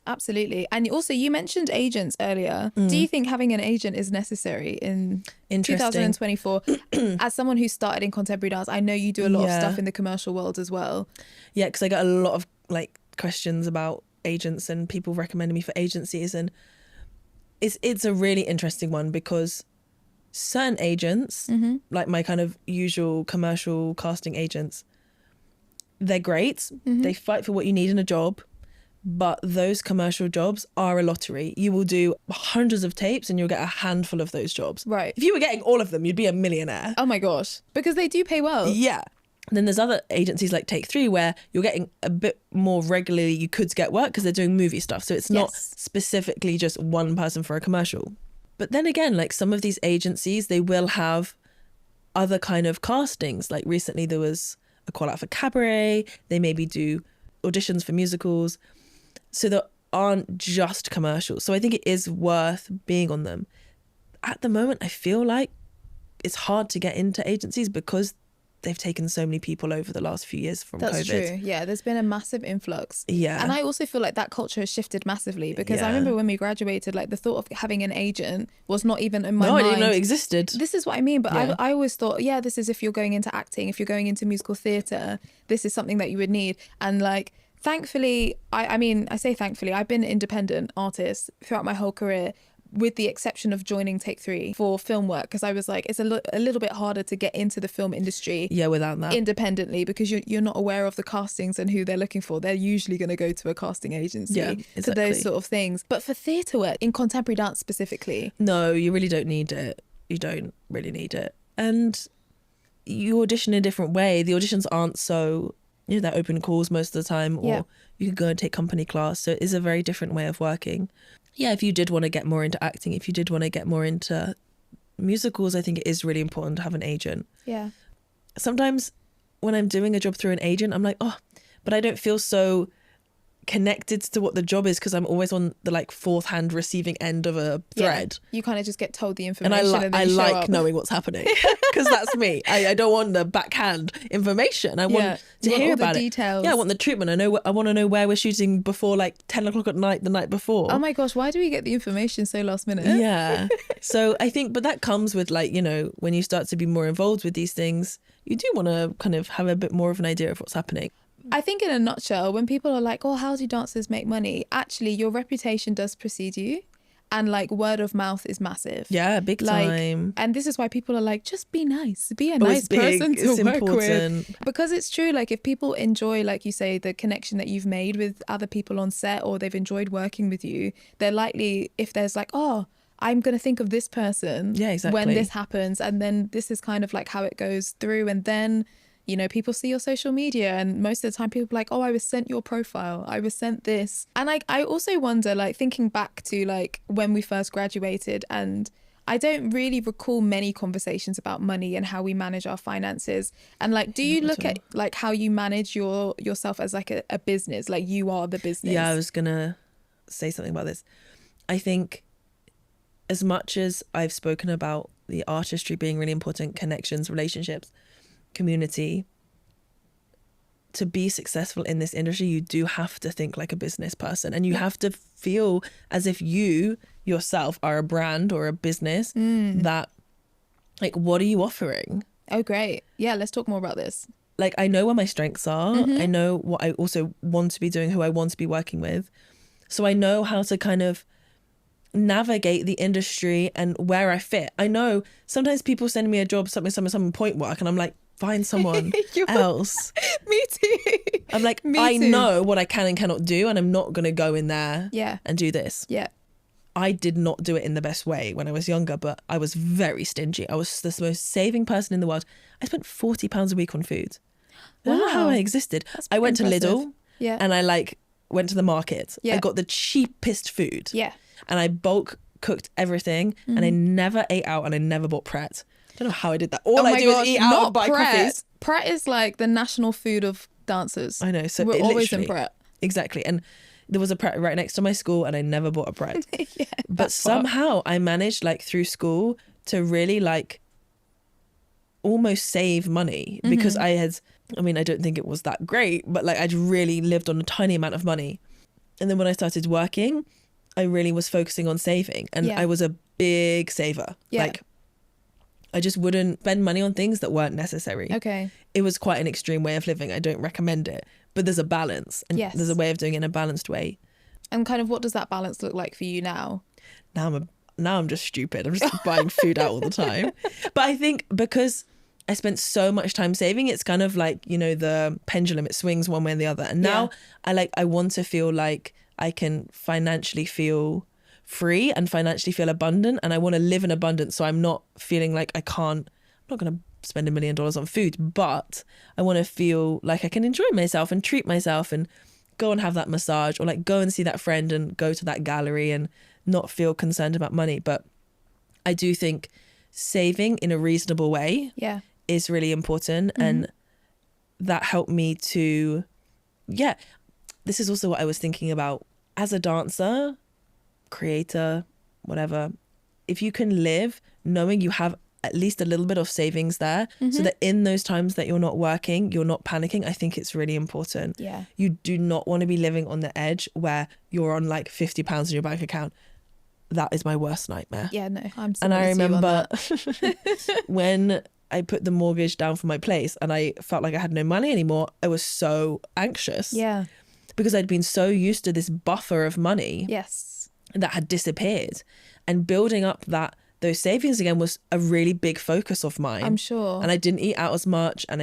Absolutely. And also you mentioned agents earlier. Do you think having an agent is necessary in Interesting. 2024? As someone who started in contemporary dance, I know you do a lot of Yeah. stuff in the commercial world as well. Yeah, because I get a lot of like questions about agents and people recommending me for agencies, and it's a really interesting one because certain agents, like my kind of usual commercial casting agents, they're great. They fight for what you need in a job, but those commercial jobs are a lottery. You will do hundreds of tapes and you'll get a handful of those jobs. Right. If you were getting all of them, you'd be a millionaire. Oh my gosh. Because they do pay well. Yeah. Then there's other agencies like Take 3 where you're getting a bit more regularly. You could get work because they're doing movie stuff. So it's not Yes. specifically just one person for a commercial. But then again, like some of these agencies, they will have other kind of castings. Like recently there was a call out for cabaret. They maybe do auditions for musicals. So there aren't just commercials. So I think it is worth being on them. At the moment, I feel like it's hard to get into agencies because they've taken so many people over the last few years from That's COVID. true. Yeah, there's been a massive influx. Yeah. And I also feel like that culture has shifted massively, because I remember when we graduated, like the thought of having an agent was not even in my mind. I didn't know it existed. This is what I mean. But I always thought, yeah, this is if you're going into acting, if you're going into musical theatre, this is something that you would need. And like, thankfully, I mean, I say thankfully, I've been an independent artist throughout my whole career, with the exception of joining Take 3 for film work, because I was like, it's a little bit harder to get into the film industry without that independently, because you're not aware of the castings and who they're looking for. They're usually going to go to a casting agency for those sort of things. But for theatre work, in contemporary dance specifically, no, you really don't need it. You don't really need it. And you audition in a different way. The auditions aren't so, they're open calls most of the time, or you could go and take company class. So it is a very different way of working. Yeah, if you did want to get more into acting, if you did want to get more into musicals, I think it is really important to have an agent. Yeah. Sometimes when I'm doing a job through an agent, I'm like, oh, but I don't feel so connected to what the job is, because I'm always on the like fourth hand receiving end of a thread. You kind of just get told the information, and I like knowing what's happening, because that's me. I don't want the backhand information. I want to hear about the details. I want the treatment. I want to know where we're shooting before like 10 o'clock at night the night before. Oh my gosh, why do we get the information so last minute? Yeah. So I think, but that comes with like, when you start to be more involved with these things, you do want to kind of have a bit more of an idea of what's happening. I think in a nutshell, when people are like, oh, how do dancers make money? Actually, your reputation does precede you. And like word of mouth is massive. Yeah, big time. And this is why people are like, just be nice. Be a nice person to work with. Because it's true, like if people enjoy, like you say, the connection that you've made with other people on set, or they've enjoyed working with you, they're likely, if there's like, oh, I'm going to think of this person when this happens. And then this is kind of like how it goes through. And then people see your social media, and most of the time people are like, oh, I was sent your profile, I was sent this. And I also wonder, like thinking back to like when we first graduated, and I don't really recall many conversations about money and how we manage our finances. And like, do you look at like how you manage yourself as like a business, like you are the business? Yeah, I was gonna say something about this. I think as much as I've spoken about the artistry being really important, connections, relationships, community, to be successful in this industry, you do have to think like a business person, and you have to feel as if you yourself are a brand or a business. That like, what are you offering? Oh, great. Yeah, let's talk more about this. Like, I know where my strengths are. I know what I also want to be doing, who I want to be working with. So I know how to kind of navigate the industry and where I fit. I know sometimes people send me a job, something point work, and I'm like, find someone else. Me too. I'm like, I know what I can and cannot do, and I'm not going to go in there and do this. Yeah. I did not do it in the best way when I was younger, but I was very stingy. I was the most saving person in the world. I spent £40 a week on food. I don't know how I existed. I went to Lidl and I like went to the market. I got the cheapest food. Yeah. And I bulk cooked everything, and I never ate out, and I never bought Pret. I don't know how I did that. All I do is eat out and buy coffees. Pret is like the national food of dancers. I know. So we're always in Pret. Exactly. And there was a Pret right next to my school, and I never bought a Pret. But somehow I managed, like through school, to really like almost save money, because I don't think it was that great, but like I'd really lived on a tiny amount of money. And then when I started working, I really was focusing on saving, and I was a big saver. Like, I just wouldn't spend money on things that weren't necessary. Okay. It was quite an extreme way of living. I don't recommend it, but there's a balance, and there's a way of doing it in a balanced way. And kind of, what does that balance look like for you now? Now I'm just stupid. I'm just buying food out all the time. But I think because I spent so much time saving, it's kind of like, the pendulum, it swings one way and the other. And now I want to feel like I can financially feel free and financially feel abundant, and I want to live in abundance. So I'm not feeling like I'm not going to spend $1 million on food, but I want to feel like I can enjoy myself and treat myself and go and have that massage, or like go and see that friend and go to that gallery, and not feel concerned about money. But I do think saving in a reasonable way is really important. And that helped me to, this is also what I was thinking about as a dancer, creator, whatever. If you can live knowing you have at least a little bit of savings there, so that in those times that you're not working, you're not panicking. I think it's really important. Yeah. You do not want to be living on the edge where you're on like £50 in your bank account. That is my worst nightmare. Yeah, no, I'm And I similar to you on remember that. when I put the mortgage down for my place and I felt like I had no money anymore, I was so anxious. Yeah. Because I'd been so used to this buffer of money Yes. that had disappeared. And building up those savings again was a really big focus of mine. I'm sure. And I didn't eat out as much, and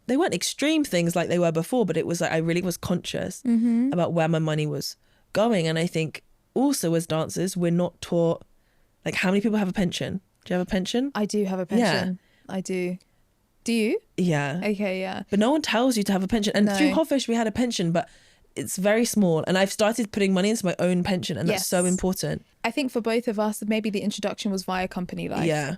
they weren't extreme things like they were before, but it was like I really was conscious about where my money was going. And I think also as dancers, we're not taught, like, how many people have a pension? Do you have a pension? I do have a pension. Yeah. I do. Do you? Yeah. Okay, yeah. But no one tells you to have a pension. And through Hotfish, we had a pension, but it's very small. And I've started putting money into my own pension, and that's so important. I think for both of us, maybe the introduction was via company life. Yeah.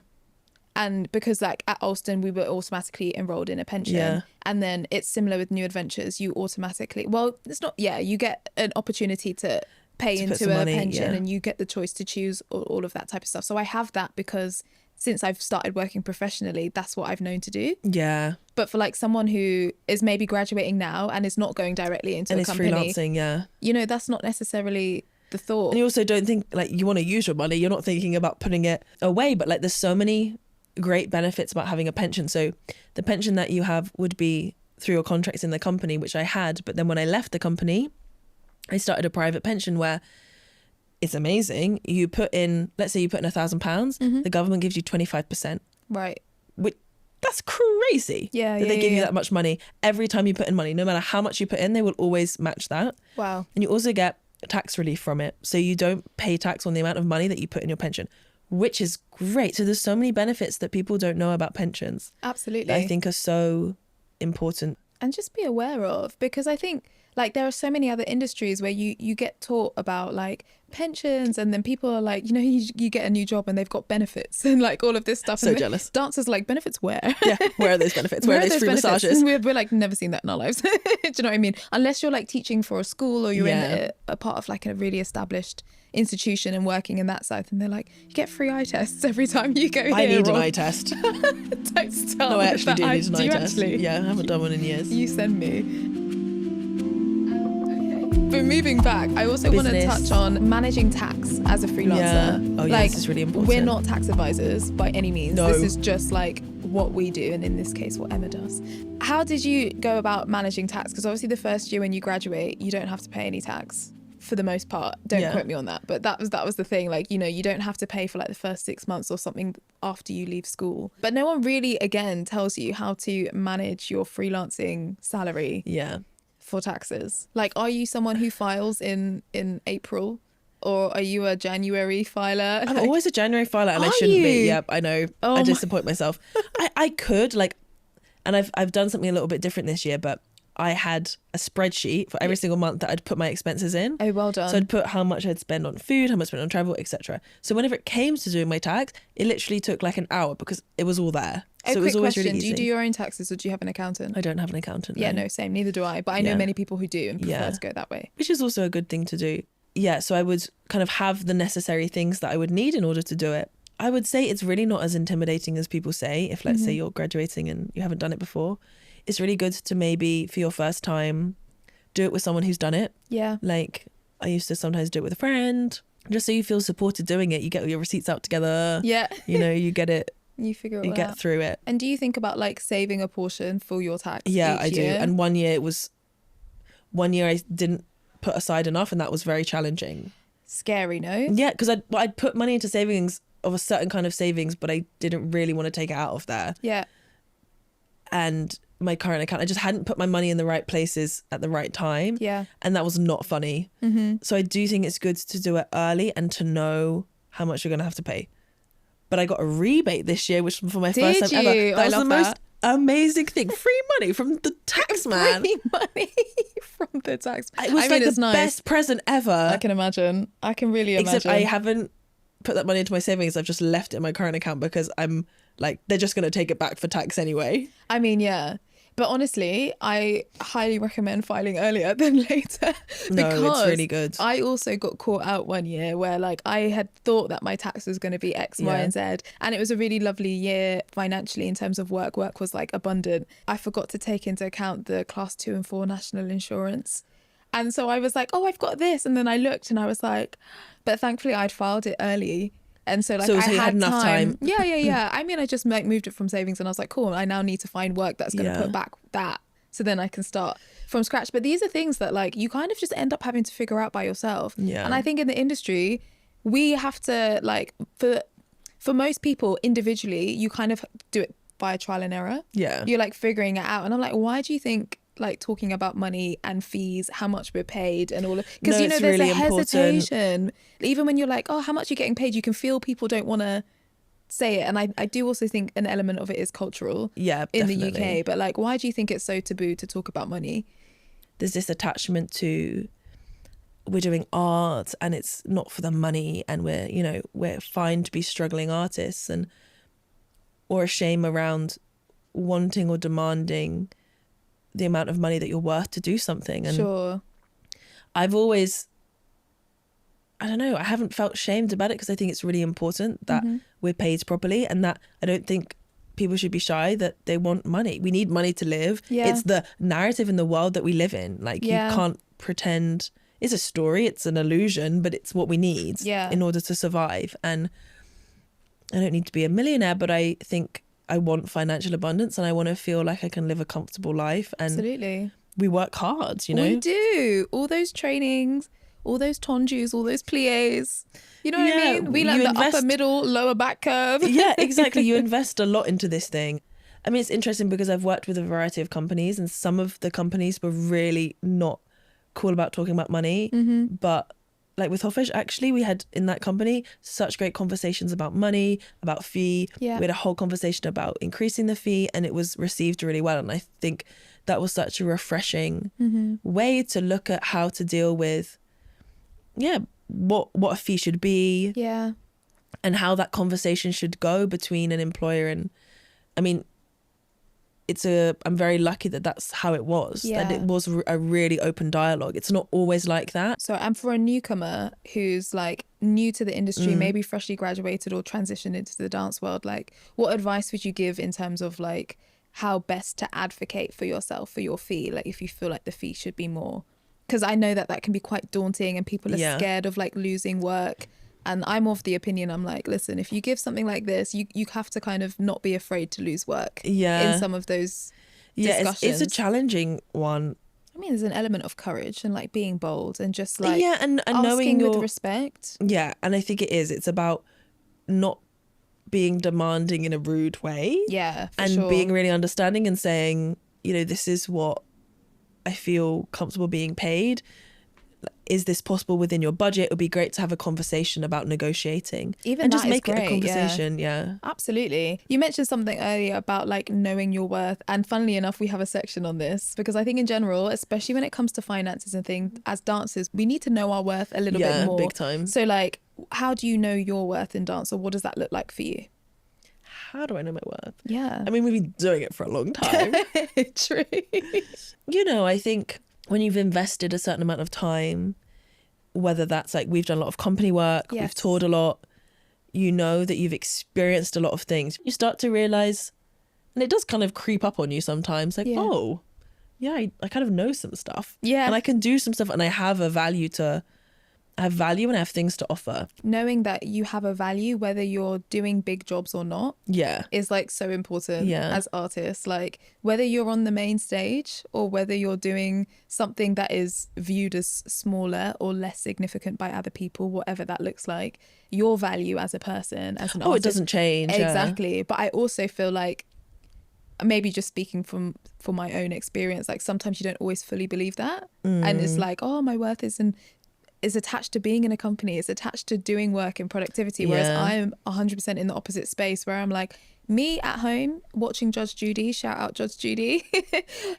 And because like at Alston, we were automatically enrolled in a pension. Yeah. And then it's similar with New Adventures. You automatically, well, it's not, yeah, you get an opportunity to pay into a pension, and you get the choice to choose all of that type of stuff. So I have that because since I've started working professionally, that's what I've known to do. Yeah. But for like someone who is maybe graduating now and is not going directly into a company. And is freelancing, yeah. You know, that's not necessarily the thought. And you also don't think like you want to use your money. You're not thinking about putting it away, but like there's so many great benefits about having a pension. So the pension that you have would be through your contracts in the company, which I had. But then when I left the company, I started a private pension where it's amazing. You put in, let's say you put in £1,000, the government gives you 25%. Right. That's crazy. Yeah, that they give you that much money every time you put in money. No matter how much you put in, they will always match that. Wow. And you also get tax relief from it. So you don't pay tax on the amount of money that you put in your pension, which is great. So there's so many benefits that people don't know about pensions. Absolutely. That I think are so important. And just be aware of, because I think like there are so many other industries where you get taught about like pensions, and then people are like, you know, you get a new job and they've got benefits and like all of this stuff. So jealous. Dancers like, benefits where? Yeah, where are those benefits? Where are those free massages? We're like never seen that in our lives. Do you know what I mean? Unless you're like teaching for a school or you're in a part of like a really established institution and working in that side, and they're like, you get free eye tests every time you go here. I need an eye test. Don't start. No, I actually do need an eye test. Actually? Yeah, I haven't done one in years. You send me. But moving back, I also want to touch on managing tax as a freelancer. Yeah. Oh, yeah, this is really important. We're not tax advisors by any means. No. This is just like what we do, and in this case, what Emma does. How did you go about managing tax? Because obviously the first year when you graduate, you don't have to pay any tax for the most part. Don't quote me on that. But that was the thing. Like, you know, you don't have to pay for like the first 6 months or something after you leave school. But no one really, again, tells you how to manage your freelancing salary. Yeah. For taxes. Like, are you someone who files in April, or are you a January filer? I'm always a January filer, and I shouldn't be. Yep, I know. I disappoint myself. I could like, and I've done something a little bit different this year, but I had a spreadsheet for every single month that I'd put my expenses in. Oh, well done. So I'd put how much I'd spend on food, how much I spent on travel, etc. So whenever it came to doing my tax, it literally took like an hour because it was all there. So it was always question, really easy. do you do your own taxes, or do you have an accountant? I don't have an accountant. Yeah, no, same. Neither do I. But I know many people who do and prefer to go that way. Which is also a good thing to do. Yeah, so I would kind of have the necessary things that I would need in order to do it. I would say it's really not as intimidating as people say. If let's say you're graduating and you haven't done it before, it's really good to maybe for your first time do it with someone who's done it. Yeah. Like I used to sometimes do it with a friend, just so you feel supported doing it. You get all your receipts out together. Yeah. You know, you get it. You figure it out. You get through it. And do you think about like saving a portion for your tax? Yeah, each I do. year? And one year I didn't put aside enough, and that was very challenging. Scary, no? Yeah, because I'd put money into savings of a certain kind of savings, but I didn't really want to take it out of there. Yeah. And my current account, I just hadn't put my money in the right places at the right time. Yeah. And that was not funny. So I do think it's good to do it early and to know how much you're going to have to pay. But I got a rebate this year, which was for my first time ever. That was the most amazing thing. Free money from the tax man. Free money from the tax man. It was like the best present ever. I can imagine. I can really imagine. Except I haven't put that money into my savings. I've just left it in my current account because I'm like, they're just going to take it back for tax anyway. I mean, yeah. But honestly, I highly recommend filing earlier than later. No, Because it's really good. I also got caught out one year where like I had thought that my tax was going to be X, Y, Yeah. and Z. And it was a really lovely year financially in terms of work. Work was like abundant. I forgot to take into account the class 2 and 4 national insurance. And so I was like, oh, I've got this. And then I looked and I was like, but thankfully I'd filed it early. And so like So I you had enough time. Yeah. I mean, I just like moved it from savings and I was like, cool, I now need to find work that's going to put back that. So then I can start from scratch. But these are things that like you kind of just end up having to figure out by yourself. Yeah. And I think in the industry, we have to like, for most people individually, you kind of do it by trial and error. Yeah. You're like figuring it out. And I'm like, why do you think like talking about money and fees, how much we're paid and all of, because No, you know it's there's really a hesitation even when you're like, oh, how much are you getting paid, you can feel people don't want to say it. And I do also think an element of it is cultural in definitely. the UK, but like why do you think it's so taboo to talk about money? There's this attachment to, we're doing art and it's not for the money, and we're fine to be struggling artists, and or a shame around wanting or demanding the amount of money that you're worth to do something. And Sure. I've always, I don't know, I haven't felt shamed about it because I think it's really important that we're paid properly, and that I don't think people should be shy that they want money. We need money to live. Yeah. It's the narrative in the world that we live in. Like you can't pretend, it's a story, it's an illusion, but it's what we need in order to survive. And I don't need to be a millionaire, but I think I want financial abundance and I want to feel like I can live a comfortable life. And Absolutely. we work hard, you know? We do. All those trainings, all those tondus, all those pliés. You know what I mean? We learn the upper, middle, lower back curve. Yeah, exactly. You invest a lot into this thing. I mean, it's interesting because I've worked with a variety of companies, and some of the companies were really not cool about talking about money. But like with Hoffish, actually, we had in that company such great conversations about money, about fee. Yeah. We had a whole conversation about increasing the fee, and it was received really well. And I think that was such a refreshing way to look at how to deal with, what a fee should be. Yeah. And how that conversation should go between an employer and, I mean, I'm very lucky that that's how it was. Yeah. That it was a really open dialogue. It's not always like that. So, and for a newcomer who's like new to the industry, maybe freshly graduated or transitioned into the dance world, like what advice would you give in terms of like how best to advocate for yourself, for your fee? Like if you feel like the fee should be more, because I know that can be quite daunting and people are scared of like losing work. And I'm of the opinion, I'm like, listen, if you give something like this, you have to kind of not be afraid to lose work in some of those discussions. It's a challenging one. I mean, there's an element of courage and like being bold and just like and asking knowing with respect. Yeah, and I think it is. It's about not being demanding in a rude way. Yeah, for and sure. being really understanding and saying, this is what I feel comfortable being paid. Is this possible within your budget? It would be great to have a conversation about negotiating. Even and that just is make great, it a conversation. Yeah. Absolutely. You mentioned something earlier about like knowing your worth. And funnily enough, we have a section on this because I think in general, especially when it comes to finances and things, as dancers, we need to know our worth a little bit more. Big time. So like, how do you know your worth in dance, or what does that look like for you? How do I know my worth? Yeah. I mean, we've been doing it for a long time. True. I think when you've invested a certain amount of time, whether that's like we've done a lot of company work, we've toured a lot, that you've experienced a lot of things, you start to realize, and it does kind of creep up on you sometimes, like, I kind of know some stuff. Yeah. And I can do some stuff, and I have a value and I have things to offer. Knowing that you have a value, whether you're doing big jobs or not, is like so important as artists. Like whether you're on the main stage or whether you're doing something that is viewed as smaller or less significant by other people, whatever that looks like, your value as a person, as an artist, it doesn't change. Exactly. But I also feel like, maybe just speaking from my own experience, like sometimes you don't always fully believe that. And it's like, oh, my worth is attached to being in a company, it's attached to doing work and productivity, whereas I'm 100% in the opposite space where I'm like, me at home watching Judge Judy, shout out Judge Judy,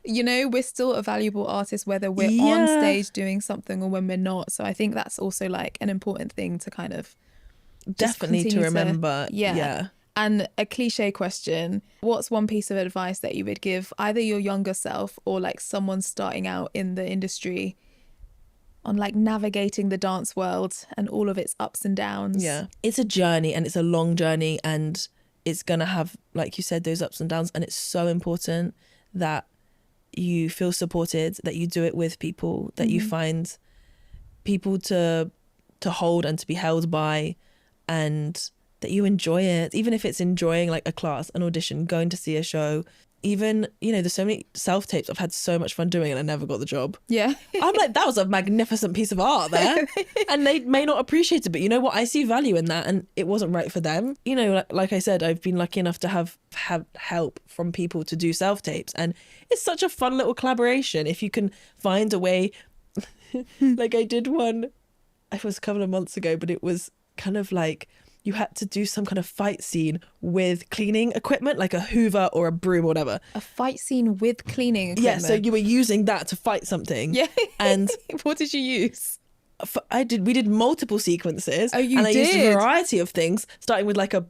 we're still a valuable artist whether we're on stage doing something or when we're not. So I think that's also like an important thing to kind of definitely to remember. And a cliche question, what's one piece of advice that you would give either your younger self or like someone starting out in the industry on like navigating the dance world and all of its ups and downs? Yeah, it's a journey, and it's a long journey, and it's gonna have, like you said, those ups and downs, and it's so important that you feel supported, that you do it with people, that you find people to hold and to be held by, and that you enjoy it, even if it's enjoying like a class, an audition, going to see a show. Even, you know, there's so many self-tapes I've had so much fun doing and I never got the job. Yeah. I'm like, that was a magnificent piece of art there. And they may not appreciate it, but you know what? I see value in that, and it wasn't right for them. You know, like I said, I've been lucky enough to have help from people to do self-tapes, and it's such a fun little collaboration if you can find a way. Like I did one, it was a couple of months ago, but it was kind of like you had to do some kind of fight scene with cleaning equipment, like a Hoover or a broom or whatever. A fight scene with cleaning equipment? Yeah, so you were using that to fight something. Yeah. And what did you use? we did multiple sequences. Oh, you and I used did? a variety of things, starting with like a,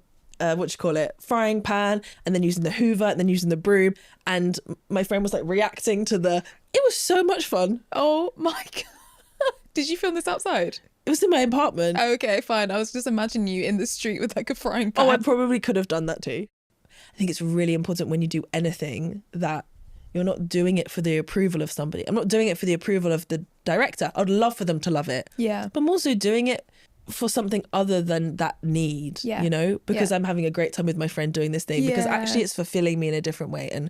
frying pan, and then using the Hoover, and then using the broom. And my friend was like reacting to it was so much fun. Oh my God. Did you film this outside? It was in my apartment. Oh, okay, fine. I was just imagining you in the street with like a frying pan. Oh, I probably could have done that too. I think it's really important when you do anything that you're not doing it for the approval of somebody. I'm not doing it for the approval of the director. I'd love for them to love it. Yeah. But I'm also doing it for something other than that need, you know, because I'm having a great time with my friend doing this thing, because actually it's fulfilling me in a different way. And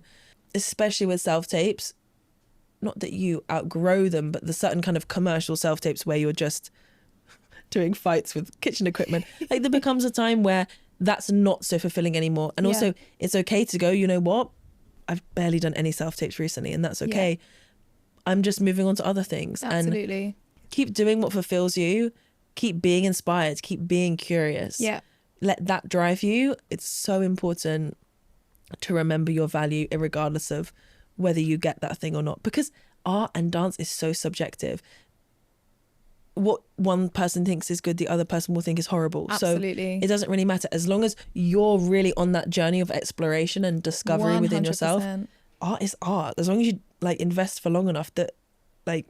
especially with self-tapes, not that you outgrow them, but the certain kind of commercial self-tapes where you're just doing fights with kitchen equipment, like there becomes a time where that's not so fulfilling anymore. And also it's okay to go, you know what, I've barely done any self-tapes recently, and that's okay. I'm just moving on to other things. Absolutely. And keep doing what fulfills you, keep being inspired, keep being curious. Yeah. Let that drive you. It's so important to remember your value regardless of whether you get that thing or not, because art and dance is so subjective. What one person thinks is good, the other person will think is horrible. Absolutely. So it doesn't really matter. As long as you're really on that journey of exploration and discovery 100%. within yourself, art is art. As long as you like invest for long enough that like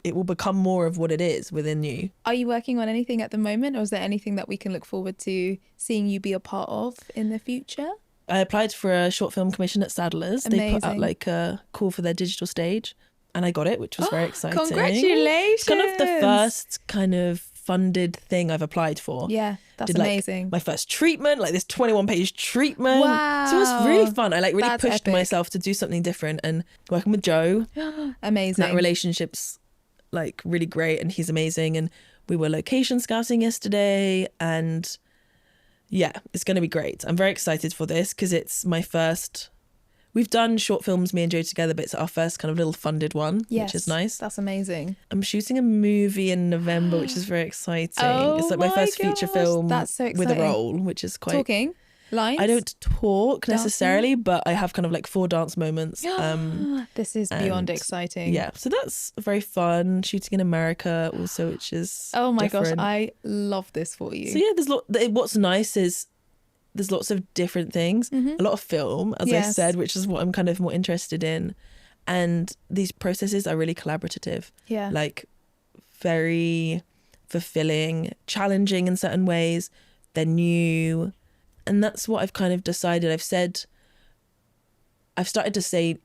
it will become more of what it is within you. Are you working on anything at the moment, or is there anything that we can look forward to seeing you be a part of in the future? I applied for a short film commission at Sadler's. They put out Amazing. like a call for their digital stage, and I got it, which was very exciting. Congratulations. It's kind of the first kind of funded thing I've applied for. Yeah, that's Did, like, amazing. my first treatment, like this 21-page treatment. Wow. So it was really fun. I like really That's pushed epic. myself to do something different, and working with Joe. Amazing. That relationship's like really great, and he's amazing. And we were location scouting yesterday, and yeah, it's going to be great. I'm very excited for this because it's my first. We've done short films, me and Joe together, but it's our first kind of little funded one, Yes, which is nice. That's amazing. I'm shooting a movie in November, which is very exciting. Oh it's like my first feature gosh, film that's so with a exciting. role, which is quite... Talking? Lines? I don't talk Dancing? necessarily, but I have kind of like 4 dance moments. This is beyond and exciting. Yeah, so that's very fun. Shooting in America also, which is Oh my gosh, different. I love this for you. So yeah, what's nice is there's lots of different things. A lot of film, as I Yes. said, which is what I'm kind of more interested in. And these processes are really collaborative. Yeah. Like very fulfilling, challenging in certain ways. They're new. And that's what I've kind of decided. I've started to say,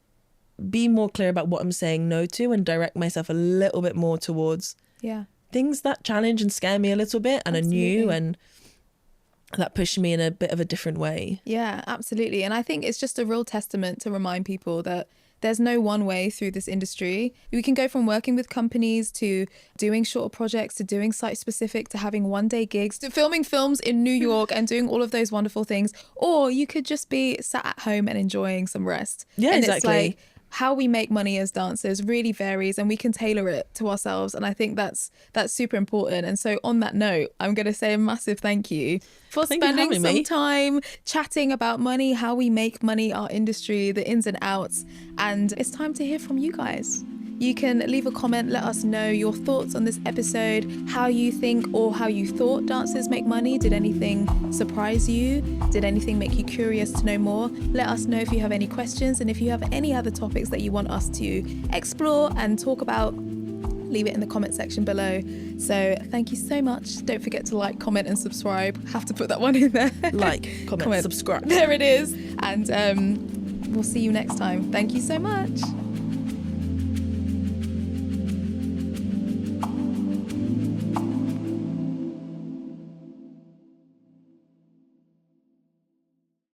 be more clear about what I'm saying no to, and direct myself a little bit more towards Yeah. things that challenge and scare me a little bit and are new, Absolutely. and that push me in a bit of a different way. Yeah, absolutely. And I think it's just a real testament to remind people that there's no one way through this industry. We can go from working with companies to doing shorter projects to doing site specific to having one-day gigs to filming films in New York and doing all of those wonderful things. Or you could just be sat at home and enjoying some rest. Yeah, and exactly. It's like how we make money as dancers really varies, and we can tailor it to ourselves. And I think that's super important. And so on that note, I'm going to say a massive thank you for Thank you for spending having some me. time chatting about money, how we make money, our industry, the ins and outs. And it's time to hear from you guys. You can leave a comment, let us know your thoughts on this episode, how you think or how you thought dancers make money. Did anything surprise you? Did anything make you curious to know more? Let us know if you have any questions, and if you have any other topics that you want us to explore and talk about, leave it in the comment section below. So thank you so much. Don't forget to like, comment and subscribe. Have to put that one in there. Like, comment, subscribe. There it is. And we'll see you next time. Thank you so much.